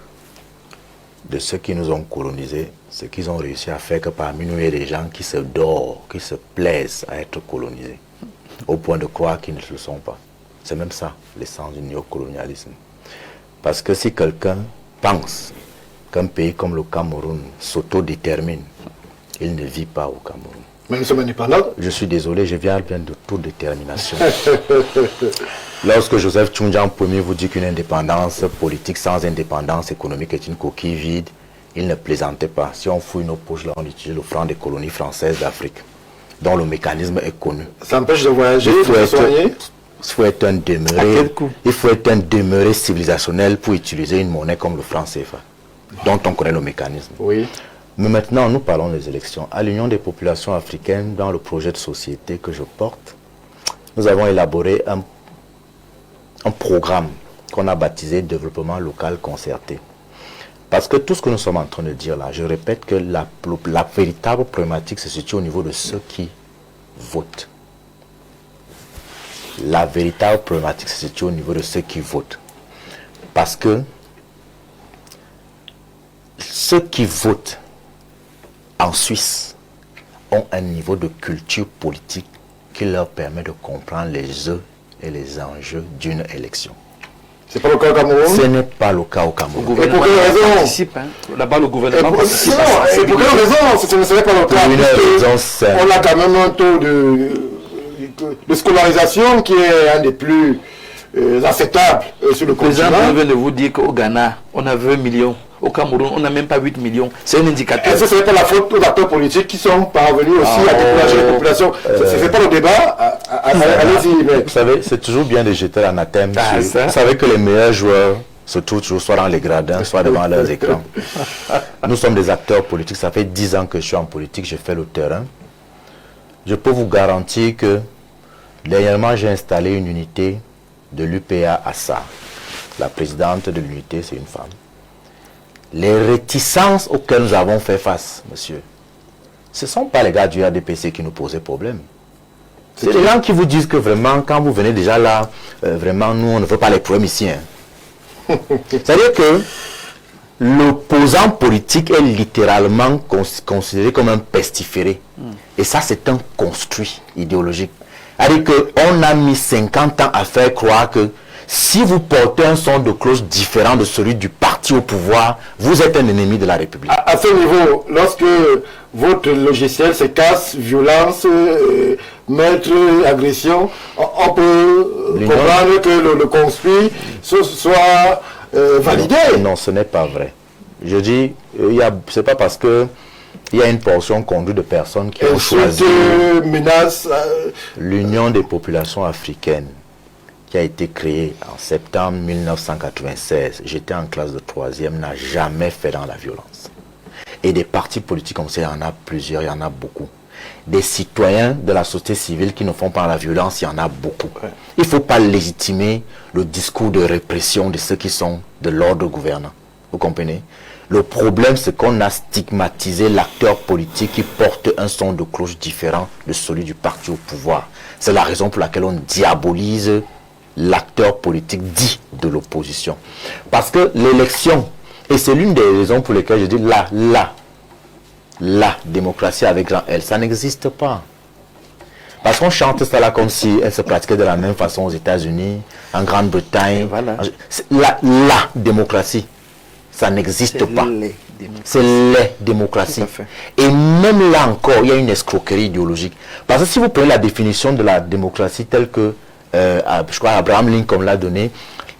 de ceux qui nous ont colonisés, c'est qu'ils ont réussi à faire que parmi nous, il y ait des gens qui se dorent, qui se plaisent à être colonisés, au point de croire qu'ils ne le sont pas. C'est même ça, l'essence du néocolonialisme. Parce que si quelqu'un pense qu'un pays comme le Cameroun s'autodétermine, il ne vit pas au Cameroun. Mais nous sommes indépendants. Je suis désolé, je viens bien de toute détermination. Lorsque Joseph Tchoundjian Ier vous dit qu'une indépendance politique sans indépendance économique est une coquille vide, il ne plaisantait pas. Si on fouille nos poches, là, on utilise le franc des colonies françaises d'Afrique, dont le mécanisme est connu. Ça empêche de voyager, de se soigner. Il faut être un demeuré civilisationnel pour utiliser une monnaie comme le franc CFA, dont on connaît le mécanisme. Oui. Mais maintenant, nous parlons des élections. À l'Union des populations africaines, dans le projet de société que je porte, nous avons élaboré un programme qu'on a baptisé Développement local concerté. Parce que tout ce que nous sommes en train de dire là, je répète que la véritable problématique se situe au niveau de ceux qui votent. La véritable problématique se situe au niveau de ceux qui votent. Parce que ceux qui votent en Suisse ont un niveau de culture politique qui leur permet de comprendre les œufs et les enjeux d'une élection. C'est pas le cas au Cameroun. Ce n'est pas le cas au Cameroun. Et pour quelle raison? Là-bas, le gouvernement participe. Et pour quelle raison? Ce ne serait pas le cas. Une raison simple. On a quand même un taux de scolarisation qui est un des plus acceptables sur le Le président continent. vient de vous dire qu'au Ghana, on a 20 millions. Au Cameroun, on n'a même pas 8 millions. C'est un indicateur. Est-ce que ce n'est pas la faute aux acteurs politiques qui sont parvenus aussi à décourager les populations? Ce n'est pas le débat. Allez-y, mais... Vous savez, c'est toujours bien de jeter l'anathème. Vous savez que les meilleurs joueurs se trouvent toujours soit dans les gradins, soit devant leurs écrans. Nous sommes des acteurs politiques. Ça fait 10 ans que je suis en politique, j'ai fait le terrain. Je peux vous garantir que dernièrement, j'ai installé une unité de l'UPA à Sarre. La présidente de l'unité, c'est une femme. Les réticences auxquelles nous avons fait face, monsieur, ce ne sont pas les gars du RDPC qui nous posaient problème. C'est les gens qui vous disent que vraiment, quand vous venez déjà là, vraiment, nous, on ne veut pas les problèmes ici. Hein. C'est-à-dire que l'opposant politique est littéralement considéré comme un pestiféré. Et ça, c'est un construit idéologique. C'est-à-dire qu'on a mis 50 ans à faire croire que si vous portez un son de cloche différent de celui du parti au pouvoir, vous êtes un ennemi de la République. À ce niveau, lorsque votre logiciel se casse, violence, meurtre, agression, on peut comprendre que le construit soit validé. Non, ce n'est pas vrai. Je dis, c'est pas parce que il y a une portion conduite de personnes qui ont choisi l'Union des populations africaines qui a été créée en septembre 1996. J'étais en classe de 3e, n'a jamais fait dans la violence. Et des partis politiques comme ça, il y en a plusieurs, il y en a beaucoup. Des citoyens de la société civile qui ne font pas la violence, il y en a beaucoup. Il ne faut pas légitimer le discours de répression de ceux qui sont de l'ordre gouvernant. Vous comprenez? Le problème, c'est qu'on a stigmatisé l'acteur politique qui porte un son de cloche différent de celui du parti au pouvoir. C'est la raison pour laquelle on diabolise l'acteur politique dit de l'opposition. Parce que l'élection, et c'est l'une des raisons pour lesquelles je dis la démocratie avec grand L, ça n'existe pas. Parce qu'on chante ça là comme si elle se pratiquait de la même façon aux États-Unis, en Grande-Bretagne. Voilà. La démocratie, ça n'existe pas. C'est les démocraties. Et même là encore, il y a une escroquerie idéologique. Parce que si vous prenez la définition de la démocratie telle que, je crois, Abraham Lincoln l'a donnée,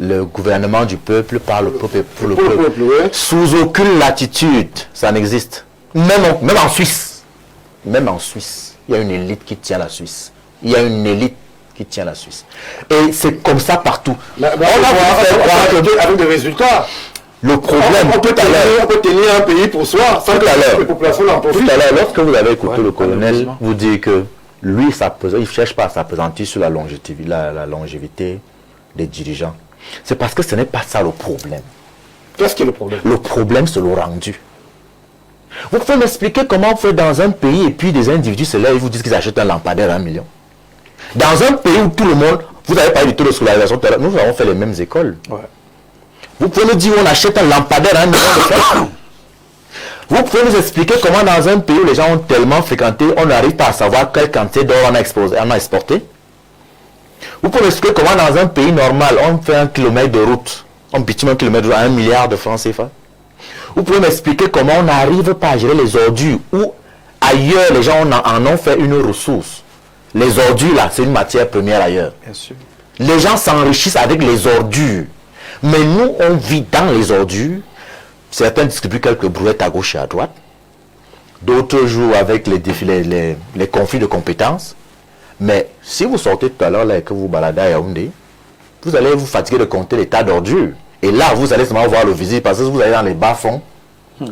le gouvernement du peuple par le peuple et pour le peuple, sous aucune latitude, ça n'existe. Même en Suisse. Même en Suisse. Il y a une élite qui tient la Suisse. Il y a une élite qui tient la Suisse. Et c'est comme ça partout. Avec des résultats. Le problème, on peut tenir un pays pour soi sans que les populations n'en profitent. Tout à l'heure, lorsque vous avez écouté le colonel, vous dites que lui, il ne cherche pas à s'appesantir sur la longévité des dirigeants. C'est parce que ce n'est pas ça le problème. Qu'est-ce qui est le problème? Le problème, c'est le rendu. Vous pouvez m'expliquer comment vous faites dans un pays et puis des individus se lèvent et vous disent qu'ils achètent un lampadaire à 1 million. Dans un pays où tout le monde, vous avez parlé du taux de scolarisation, nous avons fait les mêmes écoles. Ouais. Vous pouvez nous dire où on achète un lampadaire à 1 million de francs. Vous pouvez nous expliquer comment dans un pays où les gens ont tellement fréquenté, on n'arrive pas à savoir quelle quantité d'or on a exporté. Vous pouvez m'expliquer comment dans un pays normal, on fait 1 kilomètre de route, on bitume 1 kilomètre à 1 milliard de francs CFA. Vous pouvez m'expliquer comment on n'arrive pas à gérer les ordures où ailleurs les gens en ont fait une ressource. Les ordures là, c'est une matière première ailleurs. Bien sûr. Les gens s'enrichissent avec les ordures. Mais nous, on vit dans les ordures. Certains distribuent quelques brouettes à gauche et à droite. D'autres jouent avec les conflits de compétences. Mais si vous sortez tout à l'heure là et que vous baladez à Yaoundé, vous allez vous fatiguer de compter les tas d'ordures. Et là, vous allez seulement voir le visite parce que vous allez dans les bas-fonds.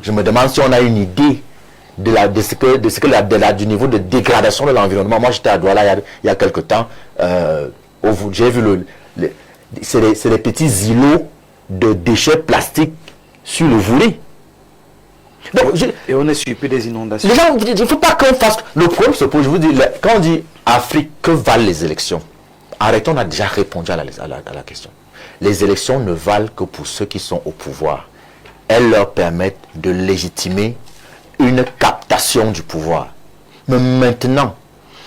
Je me demande si on a une idée du niveau de dégradation de l'environnement. Moi, j'étais à Douala il y a quelque temps. J'ai vu c'est des petits îlots de déchets plastiques sur le volet. Donc, et on est surpris des inondations. Les gens, il ne faut pas qu'on fasse... Le problème se pose, je vous dis, quand on dit Afrique, que valent les élections? Arrêtons, on a déjà répondu à la question. Les élections ne valent que pour ceux qui sont au pouvoir. Elles leur permettent de légitimer une captation du pouvoir. Mais maintenant,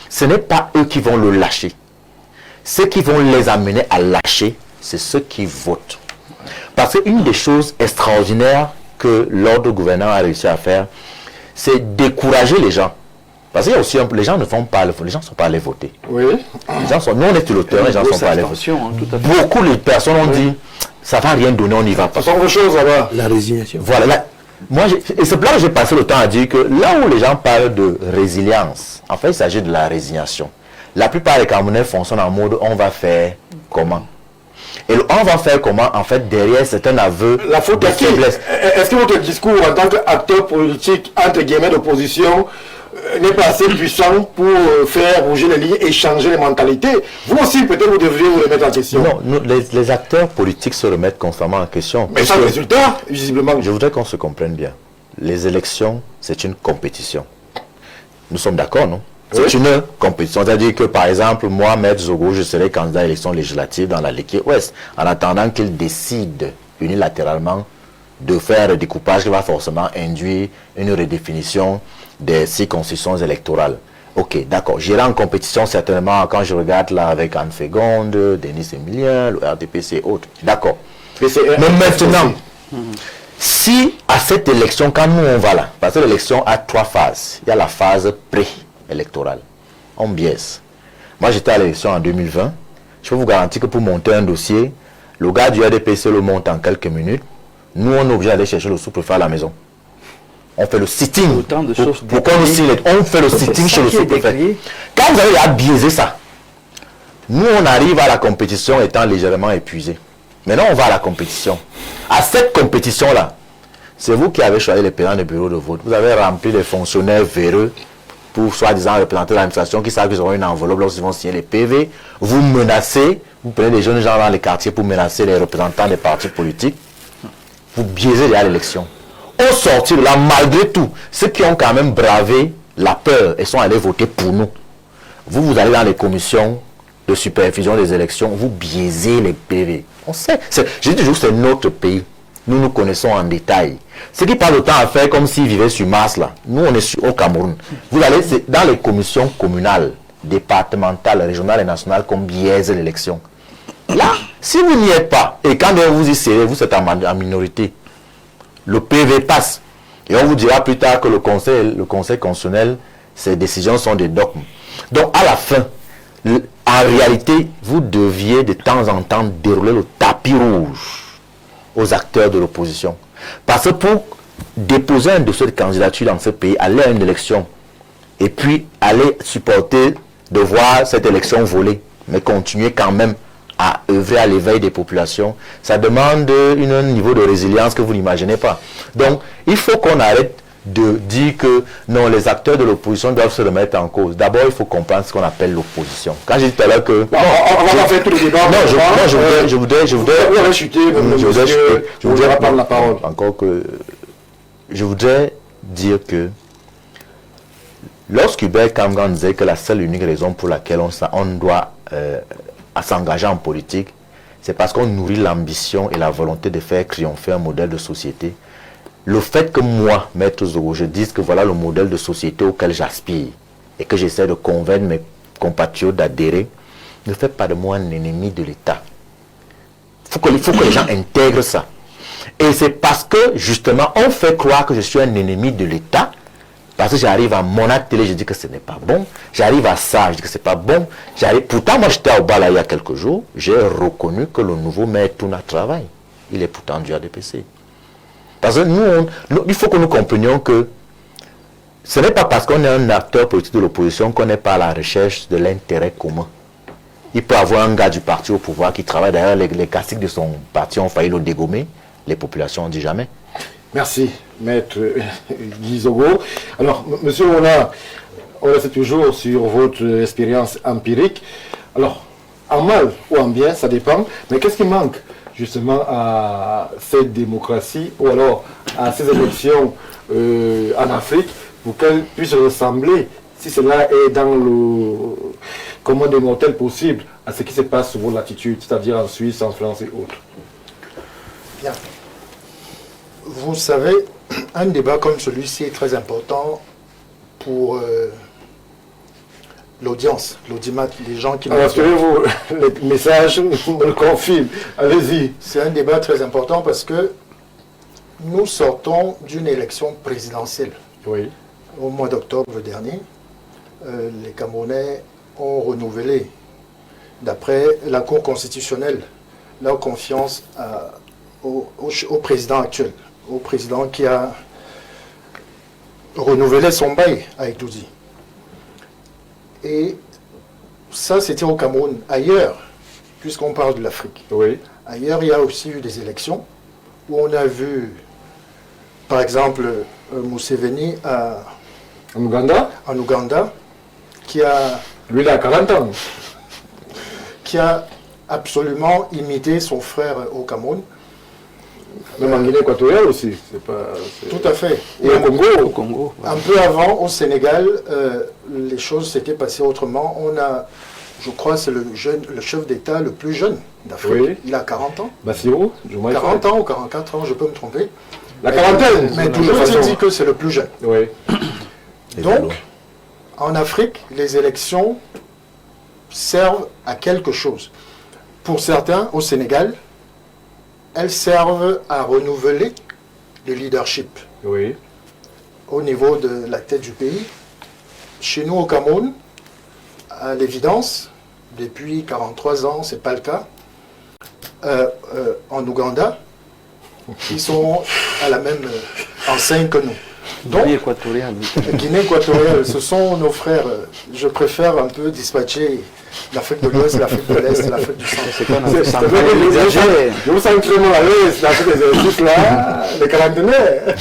ce n'est pas eux qui vont le lâcher. Ceux qui vont les amener à lâcher, c'est ceux qui votent. Parce qu'une des choses extraordinaires que l'ordre gouvernant a réussi à faire, c'est décourager les gens. Parce qu'il y a aussi les gens ne sont pas allés voter. Oui. Nous on est sur le terrain, les gens ne sont pas allés voter. Beaucoup de personnes ont dit ça ne va rien donner, on n'y va pas. Ça autre chose là-bas. La résignation. Voilà. Et c'est là que j'ai passé le temps à dire que là où les gens parlent de résilience, en fait il s'agit de la résignation. La plupart des Camerounais fonctionnent en mode on va faire comment. Et on va faire comment, en fait, derrière, c'est un aveu la faute de faiblesse. Est-ce que votre discours en tant qu'acteur politique, entre guillemets, d'opposition, n'est pas assez puissant pour faire bouger les lignes et changer les mentalités? Vous aussi, peut-être, vous devriez vous remettre en question. Non, les acteurs politiques se remettent constamment en question. Mais sans résultat, visiblement. Je voudrais qu'on se comprenne bien. Les élections, c'est une compétition. Nous sommes d'accord, non? C'est une compétition. C'est-à-dire que, par exemple, moi, Maître Zogo, je serai candidat à l'élection législative dans la Ligue Ouest, en attendant qu'il décide unilatéralement de faire un découpage qui va forcément induire une redéfinition des circonscriptions électorales. Ok, d'accord. J'irai en compétition certainement quand je regarde là avec Anne Fégonde, Denis Emilien, le RDPC et autres. D'accord. Mais maintenant, si à cette élection, quand nous on va là, parce que l'élection a 3 phases. Il y a la phase pré-électorale. On biaise. Moi j'étais à l'élection en 2020. Je peux vous garantir que pour monter un dossier, le gars du RDPC le monte en quelques minutes. Nous on est obligé d'aller chercher le sous-préfet à la maison. On fait le sitting. Autant de choses on fait le sitting chez le sous-préfet. Quand vous avez à biaiser ça, nous on arrive à la compétition étant légèrement épuisé. Maintenant on va à la compétition. À cette compétition-là, c'est vous qui avez choisi les présidents des bureaux de vote. Vous avez rempli les fonctionnaires véreux pour soi-disant représenter l'administration qui savent qu'ils auront une enveloppe lorsqu'ils vont signer les PV. Vous menacez, vous prenez des jeunes gens dans les quartiers pour menacer les représentants des partis politiques. Vous biaisez déjà l'élection. Au sortir de là, malgré tout, ceux qui ont quand même bravé la peur et sont allés voter pour nous, vous allez dans les commissions de supervision des élections, vous biaisez les PV. On sait. Je dis toujours, c'est notre pays. Nous nous connaissons en détail. Ceux qui passent le temps à faire comme s'ils vivaient sur Mars, là. Nous, on est au Cameroun. Vous allez dans les commissions communales, départementales, régionales et nationales qu'on biaise l'élection. Là, si vous n'y êtes pas, et quand vous y serez, vous êtes en minorité, le PV passe. Et on vous dira plus tard que le Conseil constitutionnel, ses décisions sont des dogmes. Donc, à la fin, en réalité, vous deviez de temps en temps dérouler le tapis rouge aux acteurs de l'opposition. Parce que pour déposer un dossier de candidature dans ce pays, aller à une élection, et puis aller supporter de voir cette élection voler, mais continuer quand même à œuvrer à l'éveil des populations, ça demande un niveau de résilience que vous n'imaginez pas. Donc, il faut qu'on arrête de dire que non, les acteurs de l'opposition doivent se remettre en cause. D'abord, il faut comprendre ce qu'on appelle l'opposition. Quand j'ai dit tout à l'heure que... On va pas faire tout le débat. Non, je voudrais prendre la parole. Encore que... Je voudrais dire que lorsqu'Hubert Kamgan disait que la seule et unique raison pour laquelle on doit s'engager en politique, c'est parce qu'on nourrit l'ambition et la volonté de faire triompher un modèle de société. Le fait que moi, Maître Zogo, je dise que voilà le modèle de société auquel j'aspire et que j'essaie de convaincre mes compatriotes d'adhérer, ne fait pas de moi un ennemi de l'État. Il faut que les gens intègrent ça. Et c'est parce que, justement, on fait croire que je suis un ennemi de l'État, parce que j'arrive à mon télé, je dis que ce n'est pas bon. J'arrive à ça, je dis que ce n'est pas bon. Pourtant, moi, j'étais au Bala il y a quelques jours, j'ai reconnu que le nouveau maire Touna travaille. Il est pourtant du ADPC. Parce que nous, il faut que nous comprenions que ce n'est pas parce qu'on est un acteur politique de l'opposition qu'on n'est pas à la recherche de l'intérêt commun. Il peut avoir un gars du parti au pouvoir qui travaille. D'ailleurs, les classiques de son parti ont failli le dégommer. Les populations, on ne dit jamais. Merci, Maître Guy Zogo. Alors, Monsieur Mona, on reste toujours sur votre expérience empirique. Alors, en mal ou en bien, ça dépend. Mais qu'est-ce qui manque justement à cette démocratie ou alors à ces élections en Afrique pour qu'elles puissent ressembler, si cela est dans le commun des mortels possible, à ce qui se passe sur vos latitudes, c'est-à-dire en Suisse, en France et autres? Bien. Vous savez, un débat comme celui-ci est très important pour l'audience, l'audimat, les gens qui... Alors, rassurez-vous, le message me le confirme. Allez-y. C'est un débat très important parce que nous sortons d'une élection présidentielle. Oui. Au mois d'octobre dernier, les Camerounais ont renouvelé, d'après la Cour constitutionnelle, leur confiance au président actuel, au président qui a renouvelé son bail avec Doudi. Et ça, c'était au Cameroun. Ailleurs, puisqu'on parle de l'Afrique, oui. Ailleurs, il y a aussi eu des élections où on a vu, par exemple, Museveni en Ouganda, qui a... Lui, il a 40 ans. Qui a absolument imité son frère au Cameroun. Même en Guinée équatoriale aussi. Tout à fait. Et au Congo. Un peu avant, au Sénégal, les choses s'étaient passées autrement. On a, je crois, c'est le chef d'État le plus jeune d'Afrique. Oui. Il a 40 ans. Bassirou, 40 ans ou 44 ans, je peux me tromper. La quarantaine. Mais toujours il dit que c'est le plus jeune. Oui. Donc, en Afrique, les élections servent à quelque chose. Pour certains, au Sénégal, elles servent à renouveler le leadership. Oui. Au niveau de la tête du pays. Chez nous, au Cameroun, à l'évidence, depuis 43 ans, ce n'est pas le cas. En Ouganda, ils sont à la même enseigne que nous. Donc, Guinée équatoriale, ce sont nos frères. Je préfère un peu dispatcher l'Afrique de l'Ouest, l'Afrique de l'Est, l'Afrique du Centre. C'est quoi Je vous sens extrêmement à l'aise dans ces exercices là, les quarantenaires.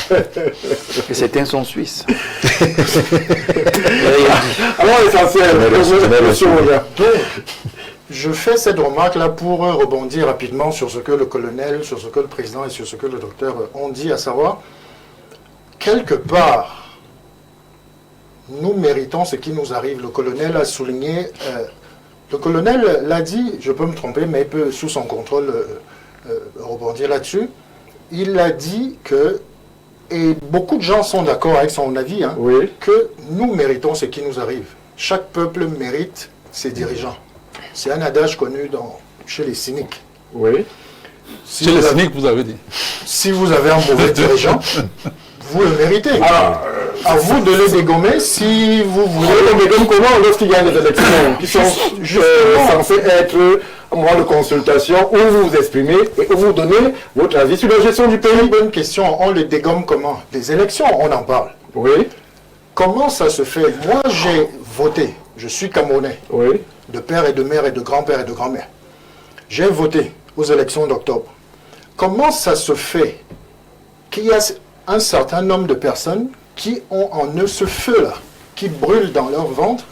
Et certains sont suisses. Alors l'essentiel, donc, je fais cette remarque-là pour rebondir rapidement sur ce que le colonel, sur ce que le président et sur ce que le docteur ont dit, à savoir, quelque part, nous méritons ce qui nous arrive. Le colonel a souligné Le colonel l'a dit, je peux me tromper, mais il peut, sous son contrôle, rebondir là-dessus. Il a dit que, et beaucoup de gens sont d'accord avec son avis, hein, Oui. que nous méritons ce qui nous arrive. Chaque peuple mérite ses dirigeants. C'est un adage connu chez les cyniques. Oui. Si Chez vous les avez- cyniques, vous avez dit. Si vous avez un mauvais dirigeant, vous le méritez. Alors, à vous de le dégommer si vous voulez. Mais comme comment, lorsqu'il y a des élections qui sont censées être un mois de consultation où vous vous exprimez et où vous donnez votre avis sur la gestion du Très pays? bonne question. On le dégomme comment? Les élections, on en parle. Oui. Comment ça se fait? Moi, j'ai voté. Je suis Camerounais, Oui. de père et de mère et de grand-père et de grand-mère. J'ai voté aux élections d'octobre. Comment ça se fait qu'il y a un certain nombre de personnes qui ont en eux ce feu-là, qui brûle dans leur ventre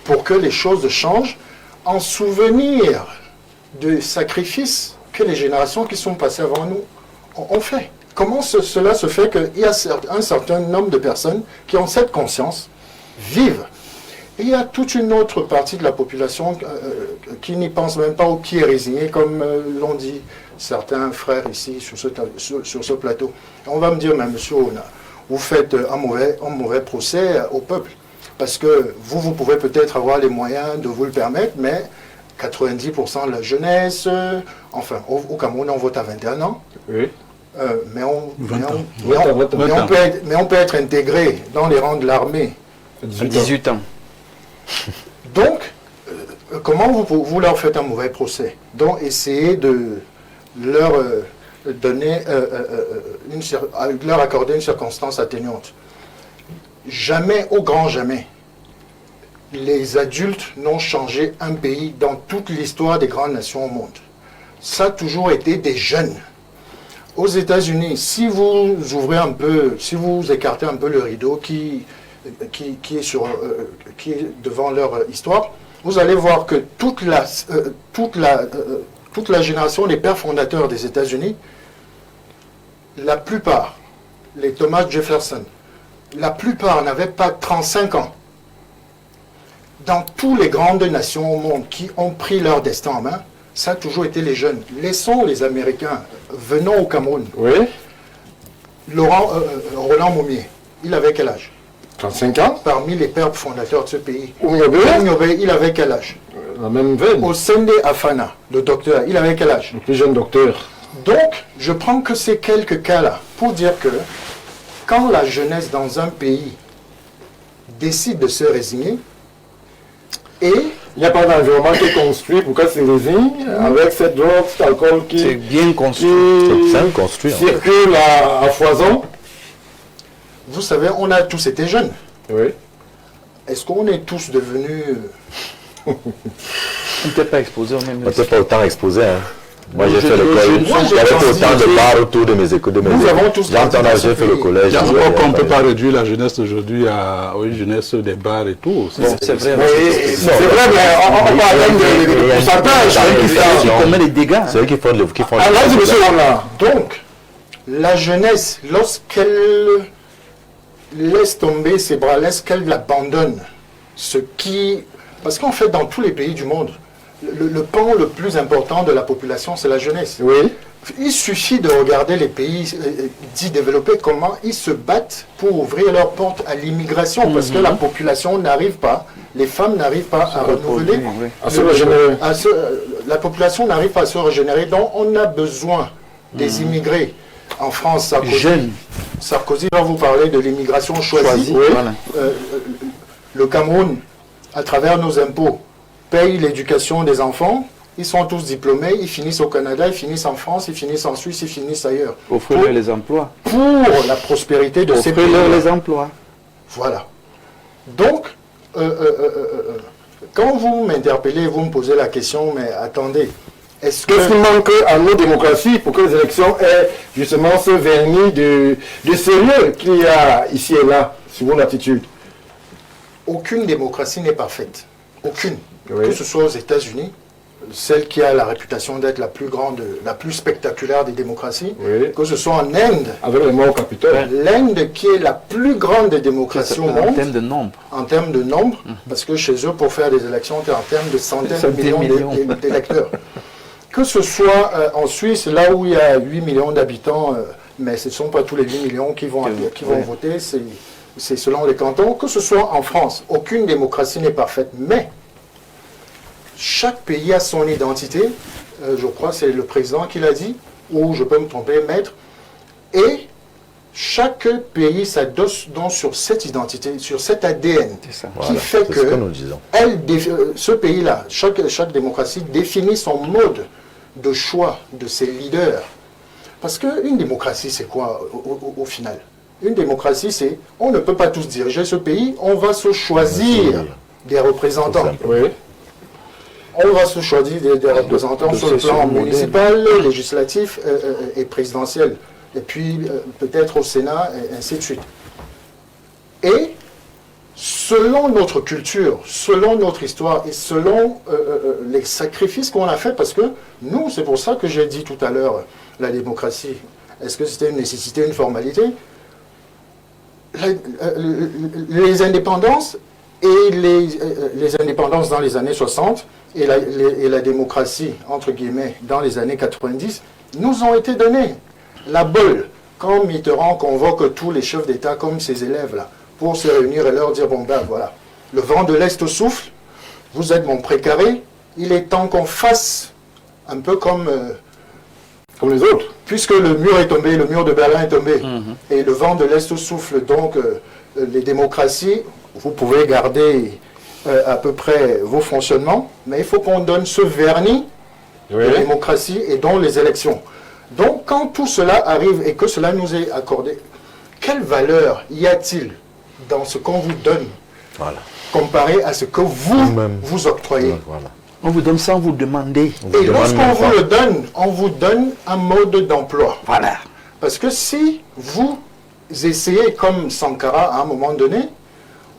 pour que les choses changent en souvenir du sacrifice que les générations qui sont passées avant nous ont fait? Comment cela se fait qu'il y a un certain nombre de personnes qui ont cette conscience, vivent? Et il y a toute une autre partie de la population qui n'y pense même pas ou qui est résignée, comme l'ont dit certains frères ici sur ce plateau. Et on va me dire, mais monsieur Ona, vous faites un mauvais procès au peuple. Parce que vous pouvez peut-être avoir les moyens de vous le permettre, mais 90% de la jeunesse, enfin, au Cameroun, on vote à 21 ans. Oui. Mais on peut être intégré dans les rangs de l'armée. 18 ans. Donc, comment vous leur faites un mauvais procès? Donc, essayez de leur leur accorder une circonstance atténuante. Jamais, au grand jamais, les adultes n'ont changé un pays dans toute l'histoire des grandes nations au monde. Ça a toujours été des jeunes. Aux États-Unis, si vous ouvrez un peu, si vous écartez un peu le rideau qui est devant leur histoire, vous allez voir que toute la génération des pères fondateurs des États-Unis, la plupart, les Thomas Jefferson, la plupart n'avaient pas 35 ans. Dans toutes les grandes nations au monde qui ont pris leur destin en main, ça a toujours été les jeunes. Laissons les Américains, venons au Cameroun. Oui. Roland Moumier, il avait quel âge? 35 ans. Parmi les pères fondateurs de ce pays. Oumyobé, Oumyobé, il avait quel âge? la même veine. Osende Afana, le docteur, il avait quel âge? Le plus jeune docteur. Donc, je prends que ces quelques cas-là pour dire que quand la jeunesse dans un pays décide de se résigner, et Il n'y a pas d'environnement qui est construit pour qu'elle se résigne avec cette drogue, cet alcool C'est qui bien construit. C'est un construit. En fait. circule à foison. vous savez, on a tous été jeunes. Oui. Est-ce qu'on est tous devenus... On n'était pas exposé au même On n'était pas autant exposé. Hein. Moi, j'ai fait le moi, collège. j'ai Il y avait grandi, autant de bars autour de mes écoles. Nous avons tous grandi dans ce J'ai fait le pays. collège. Je crois qu'on ne peut pas réduire la jeunesse d'aujourd'hui à une jeunesse des bars et tout. C'est vrai. C'est vrai, mais on parle même de pourcentage. C'est combien de dégâts, hein. C'est eux qui font le. Ah, là, c'est monsieur Rana. Donc, la jeunesse, lorsqu'elle laisse tomber ses bras, lorsqu'elle abandonne ce qui... Parce qu'en fait, dans tous les pays du monde, le pan le plus important de la population, c'est la jeunesse. Oui. Il suffit de regarder les pays dits développés, comment ils se battent pour ouvrir leurs portes à l'immigration, parce que la population n'arrive pas, les femmes n'arrivent pas à renouveler. Oui. À se régénérer. La population n'arrive pas à se régénérer, donc on a besoin des immigrés. En France, Jeunes. Sarkozy va vous parler de l'immigration choisie. Choisis, Oui. voilà. Le Cameroun, à travers nos impôts, paye l'éducation des enfants. Ils sont tous diplômés, ils finissent au Canada, ils finissent en France, ils finissent en Suisse, ils finissent ailleurs. Offrez-leur les emplois. Pour la prospérité de ces pays. Offrez-leur les emplois. Voilà. Donc, quand vous m'interpellez, vous me posez la question, mais attendez, est-ce Qu'est-ce qui que... manque à nos démocraties pour que les élections aient justement ce vernis de sérieux qu'il y a ici et là sur vos latitudes? Aucune démocratie n'est parfaite. Aucune. Oui. Que ce soit aux États-Unis, celle qui a la réputation d'être la plus grande, la plus spectaculaire des démocraties, Oui. que ce soit en Inde, Avec les morts au Capitole. l'Inde qui est la plus grande des démocraties au En monde, termes de nombre. en termes de nombre, parce que chez eux, pour faire des élections, on est en termes de centaines de millions d'électeurs. Que ce soit en Suisse, là où il y a 8 millions d'habitants, mais ce ne sont pas tous les 8 millions qui vont voter, c'est selon les cantons. Que ce soit en France, aucune démocratie n'est parfaite, mais chaque pays a son identité. Je crois que c'est le président qui l'a dit, ou je peux me tromper, maître. Et chaque pays s'adosse donc sur cette identité, sur cet ADN, C'est ça. qui Voilà, fait c'est ce que nous disons. ce pays-là, chaque démocratie définit son mode de choix de ses leaders. Parce qu'une démocratie, c'est quoi au final? Une démocratie, c'est on ne peut pas tous diriger ce pays, on va se choisir des représentants. Oui. On va se choisir des représentants sur le plan municipal, législatif et présidentiel. Et puis peut-être au Sénat, et ainsi de suite. Et selon notre culture, selon notre histoire et selon les sacrifices qu'on a faits, parce que nous, c'est pour ça que j'ai dit tout à l'heure, la démocratie, est-ce que c'était une nécessité, une formalité? Les indépendances et les indépendances dans les années 60 et la démocratie, entre guillemets, dans les années 90, nous ont été données. La bolle, quand Mitterrand convoque tous les chefs d'État comme ses élèves-là, pour se réunir et leur dire, bon ben voilà, le vent de l'Est souffle, vous êtes mon précaré, il est temps qu'on fasse un peu comme les autres. Puisque le mur est tombé, le mur de Berlin est tombé, et le vent de l'Est souffle, donc les démocraties, vous pouvez garder à peu près vos fonctionnements, mais il faut qu'on donne ce vernis de démocratie et donc les élections. Donc quand tout cela arrive et que cela nous est accordé, quelle valeur y a-t-il dans ce qu'on vous donne comparé à ce que vous octroyez? Voilà. On vous donne sans vous demander. Et lorsqu'on vous le donne, on vous donne un mode d'emploi. Voilà. Parce que si vous essayez, comme Sankara à un moment donné,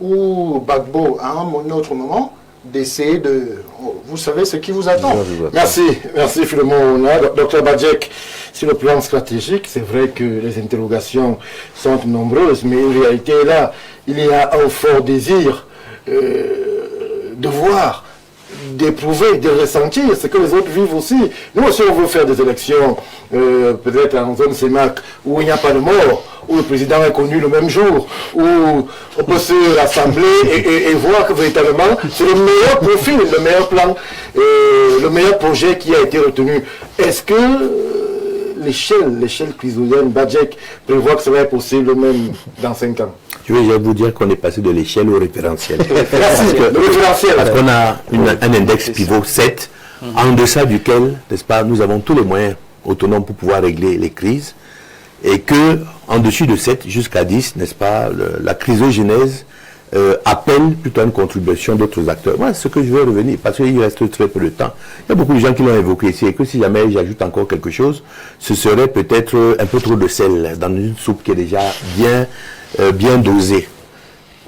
ou Gbagbo à un autre moment, d'essayer de... Vous savez ce qui vous attend. Merci Philemon. Dr Badjek, sur le plan stratégique, c'est vrai que les interrogations sont nombreuses, mais en réalité là, il y a un fort désir de voir, d'éprouver, de ressentir ce que les autres vivent aussi. Nous aussi, on veut faire des élections, peut-être en zone CEMAC, où il n'y a pas de mort, où le président est connu le même jour, où on peut se rassembler et voir que véritablement, c'est le meilleur profil, le meilleur plan, le meilleur projet qui a été retenu. Est-ce que l'échelle crisolienne, Badjek, prévoit que ça va être possible même dans 5 ans? Je vais vous dire qu'on est passé de l'échelle au référentiel. Parce qu'on a un index pivot 7, en deçà duquel, n'est-ce pas, nous avons tous les moyens autonomes pour pouvoir régler les crises, et que, en dessus de 7 jusqu'à 10, n'est-ce pas, la chrysogénèse appelle plutôt à une contribution d'autres acteurs. Moi, ce que je veux revenir, parce qu'il reste très peu de temps, il y a beaucoup de gens qui l'ont évoqué ici, et que si jamais j'ajoute encore quelque chose, ce serait peut-être un peu trop de sel dans une soupe qui est déjà bien dosée.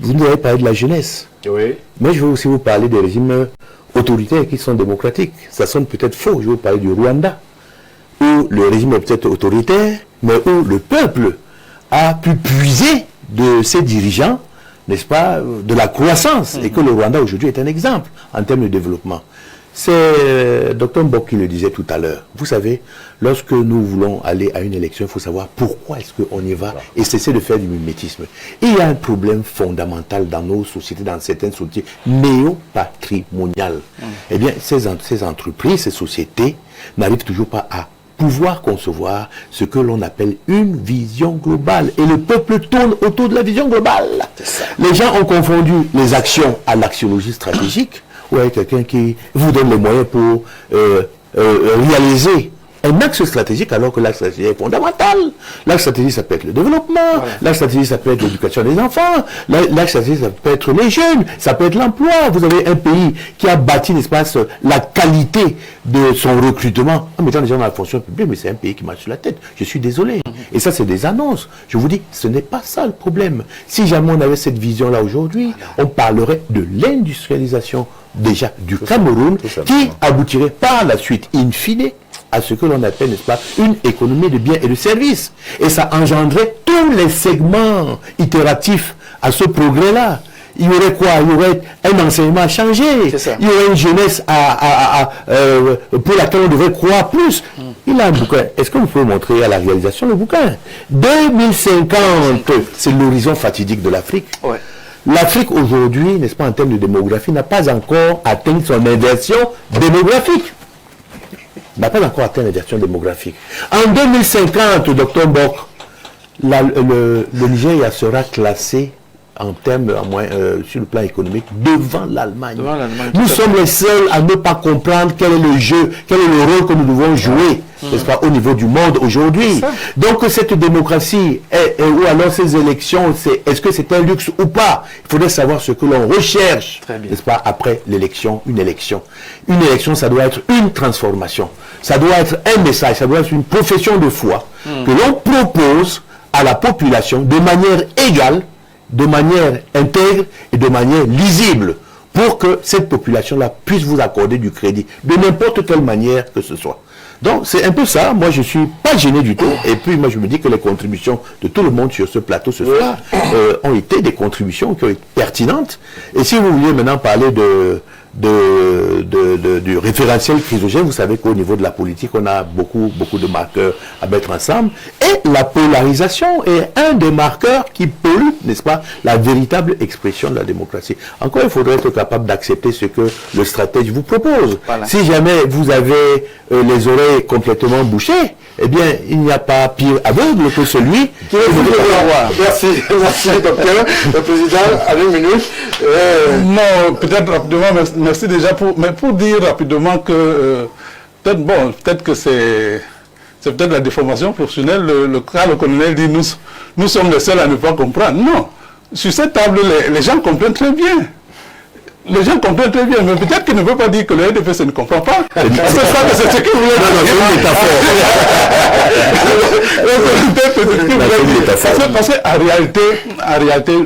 Vous nous avez parlé de la jeunesse. Oui. Mais je veux aussi vous parler des régimes autoritaires qui sont démocratiques. Ça sonne peut-être faux. Je veux vous parler du Rwanda, où le régime est peut-être autoritaire, mais où le peuple a pu puiser de ses dirigeants, n'est-ce pas, de la croissance, et que le Rwanda aujourd'hui est un exemple en termes de développement. C'est Dr Mbok qui le disait tout à l'heure. Vous savez, lorsque nous voulons aller à une élection, il faut savoir pourquoi est-ce qu'on y va et cesser de faire du mimétisme. Et il y a un problème fondamental dans nos sociétés, dans certaines sociétés néo-patrimoniales. Eh bien, ces entreprises, ces sociétés n'arrivent toujours pas à pouvoir concevoir ce que l'on appelle une vision globale. Et le peuple tourne autour de la vision globale. Les gens ont confondu les actions à l'axiologie stratégique, ou avec quelqu'un qui vous donne les moyens pour réaliser un axe stratégique, alors que l'axe stratégique est fondamental. L'axe stratégique, ça peut être le développement, l'axe stratégique, ça peut être l'éducation des enfants, l'axe stratégique, ça peut être les jeunes, ça peut être l'emploi. Vous avez un pays qui a bâti, n'est-ce pas, la qualité de son recrutement en mettant les gens dans la fonction publique, mais c'est un pays qui marche sur la tête. Je suis désolé. Et ça, c'est des annonces. Je vous dis, ce n'est pas ça le problème. Si jamais on avait cette vision-là aujourd'hui, on parlerait de l'industrialisation déjà du Cameroun qui aboutirait par la suite, in fine, à ce que l'on appelle, n'est-ce pas, une économie de biens et de services. Et ça engendrait tous les segments itératifs à ce progrès-là. Il y aurait quoi? Il y aurait un enseignement à changer. Il y aurait une jeunesse pour laquelle on devrait croire plus. Il a un bouquin. Est-ce que vous pouvez montrer à la réalisation le bouquin? 2050, c'est l'horizon fatidique de l'Afrique. Ouais. L'Afrique aujourd'hui, n'est-ce pas, en termes de démographie, n'a pas encore atteint son inversion démographique. N'a pas encore atteint l'inversion démographique. En 2050, Dr Mbok, le Nigeria sera classé en termes, sur le plan économique, devant l'Allemagne. Nous sommes les seuls à ne pas comprendre quel est le jeu, quel est le rôle que nous devons jouer, n'est-ce pas, au niveau du monde aujourd'hui. Donc cette démocratie, ou alors ces élections, est-ce que c'est un luxe ou pas? Il faudrait savoir ce que l'on recherche, n'est-ce pas, après l'élection, une élection. Une élection, ça doit être une transformation. Ça doit être un message, ça doit être une profession de foi que l'on propose à la population de manière égale, de manière intègre et de manière lisible pour que cette population-là puisse vous accorder du crédit de n'importe quelle manière que ce soit. Donc c'est un peu ça, moi je ne suis pas gêné du tout et puis moi je me dis que les contributions de tout le monde sur ce plateau ce soir ont été des contributions qui ont été pertinentes. Et si vous vouliez maintenant parler du référentiel chrysogène, vous savez qu'au niveau de la politique, on a beaucoup de marqueurs à mettre ensemble. Et la polarisation est un des marqueurs qui pollue, n'est-ce pas, la véritable expression de la démocratie. Encore, il faudrait être capable d'accepter ce que le stratège vous propose. Voilà. Si jamais vous avez les oreilles complètement bouchées, eh bien, il n'y a pas pire aveugle que celui qui ne veut pas voir. Merci, docteur. Le président, à 1 minute. Non, peut-être rapidement, merci déjà pour dire rapidement que peut-être que c'est peut-être la déformation professionnelle. Le colonel dit nous sommes les seuls à ne pas comprendre. Non, sur cette table, les gens comprennent très bien. Les gens comprennent très bien, mais peut-être qu'il ne veut pas dire que le RDPC ne comprend pas. C'est ce qu'il voulait dire. Parce qu'en réalité,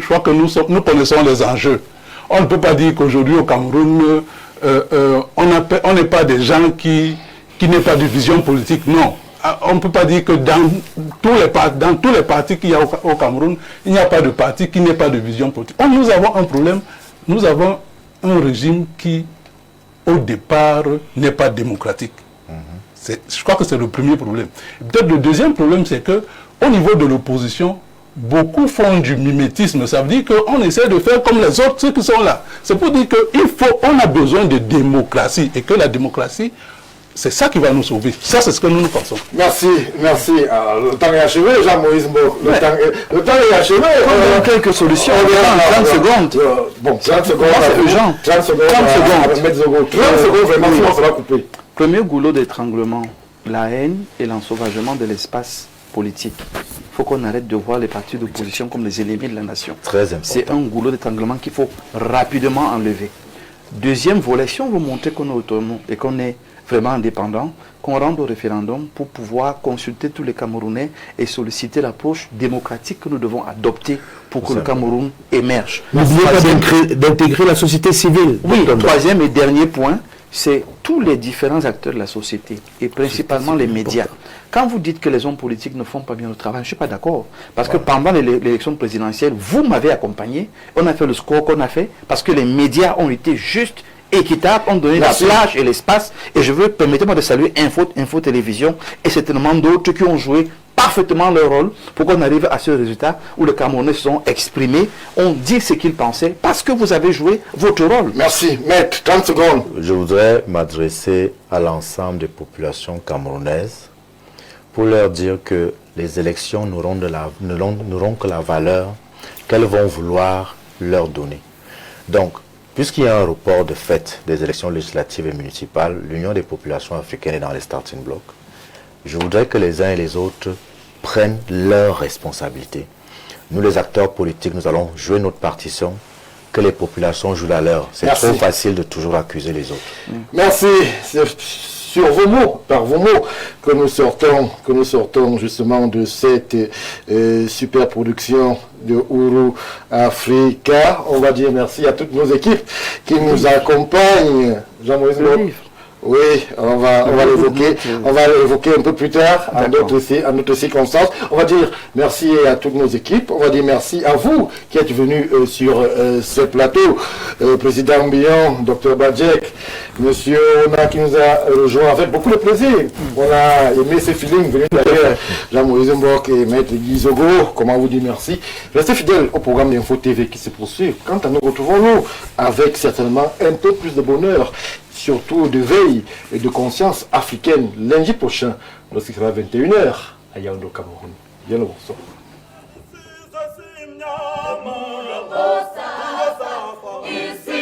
je crois que nous connaissons les enjeux. On ne peut pas dire qu'aujourd'hui au Cameroun, on n'est pas des gens qui n'aient pas de vision politique. Non. On ne peut pas dire que dans tous les partis qu'il y a au Cameroun, il n'y a pas de parti qui n'ait pas de vision politique. Nous avons un problème. Nous avons un régime qui, au départ, n'est pas démocratique. Je crois que c'est le premier problème. Peut-être le deuxième problème, c'est que au niveau de l'opposition, beaucoup font du mimétisme. Ça veut dire qu'on essaie de faire comme les autres, ceux qui sont là. C'est pour dire qu'on a besoin de démocratie et que la démocratie, c'est ça qui va nous sauver. Ça, c'est ce que nous pensons. Merci. Le temps est achevé, Jean-Moïse Mbok. Le temps est achevé. On a quelques solutions. 30 secondes. Bon, 30 secondes. 30 secondes. 30 secondes, vraiment, on sera coupé. Premier goulot d'étranglement, la haine et l'ensauvagement de l'espace politique. Il faut qu'on arrête de voir les partis d'opposition comme les ennemis de la nation. Très important. C'est un goulot d'étranglement qu'il faut rapidement enlever. Deuxième volet, si on veut montrer qu'on est autonome et qu'on est vraiment indépendant, qu'on rende au référendum pour pouvoir consulter tous les Camerounais et solliciter l'approche démocratique que nous devons adopter pour que le Cameroun émerge. N'oubliez pas d'intégrer la société civile. Oui, troisième et dernier point, c'est tous les différents acteurs de la société et principalement les médias. Quand vous dites que les hommes politiques ne font pas bien le travail, je ne suis pas d'accord. Parce que pendant l'élection présidentielle, vous m'avez accompagné, on a fait le score qu'on a fait, parce que les médias ont été justes, équitables, ont donné la plage et l'espace. Et je veux, permettez-moi de saluer Info Télévision et certainement d'autres qui ont joué parfaitement leur rôle pour qu'on arrive à ce résultat où les Camerounais se sont exprimés, ont dit ce qu'ils pensaient, parce que vous avez joué votre rôle. Merci. Maître, 30 secondes. Je voudrais m'adresser à l'ensemble des populations camerounaises pour leur dire que les élections n'auront que la valeur qu'elles vont vouloir leur donner. Donc, puisqu'il y a un report de fait des élections législatives et municipales, l'Union des populations africaines est dans les starting blocks. Je voudrais que les uns et les autres prennent leurs responsabilités. Nous, les acteurs politiques, nous allons jouer notre partition, que les populations jouent la leur. C'est trop facile de toujours accuser les autres. Merci. sur vos mots, par vos mots, que nous sortons justement de cette super production de Ouro Africa. On va dire merci à toutes nos équipes qui nous accompagnent. Jean-Maurice Bob. Oui, on va l'évoquer un peu plus tard, à d'autres circonstances. On va dire merci à toutes nos équipes, on va dire merci à vous qui êtes venus sur ce plateau. Président Bion, Dr Badjek, Monsieur Ona qui nous a rejoint avec beaucoup de plaisir. On a aimé ces feelings venus d'ailleurs, Jean-Maurice Mbok et Maître Guy Zogo. Comment vous dire merci? Restez fidèles au programme d'Info TV qui se poursuit. Quant à nous, retrouvons-nous avec certainement un peu plus de bonheur, surtout de veille et de conscience africaine lundi prochain, lorsqu'il sera 21h à Yaoundé, au Cameroun. Bien le bonsoir. Ici,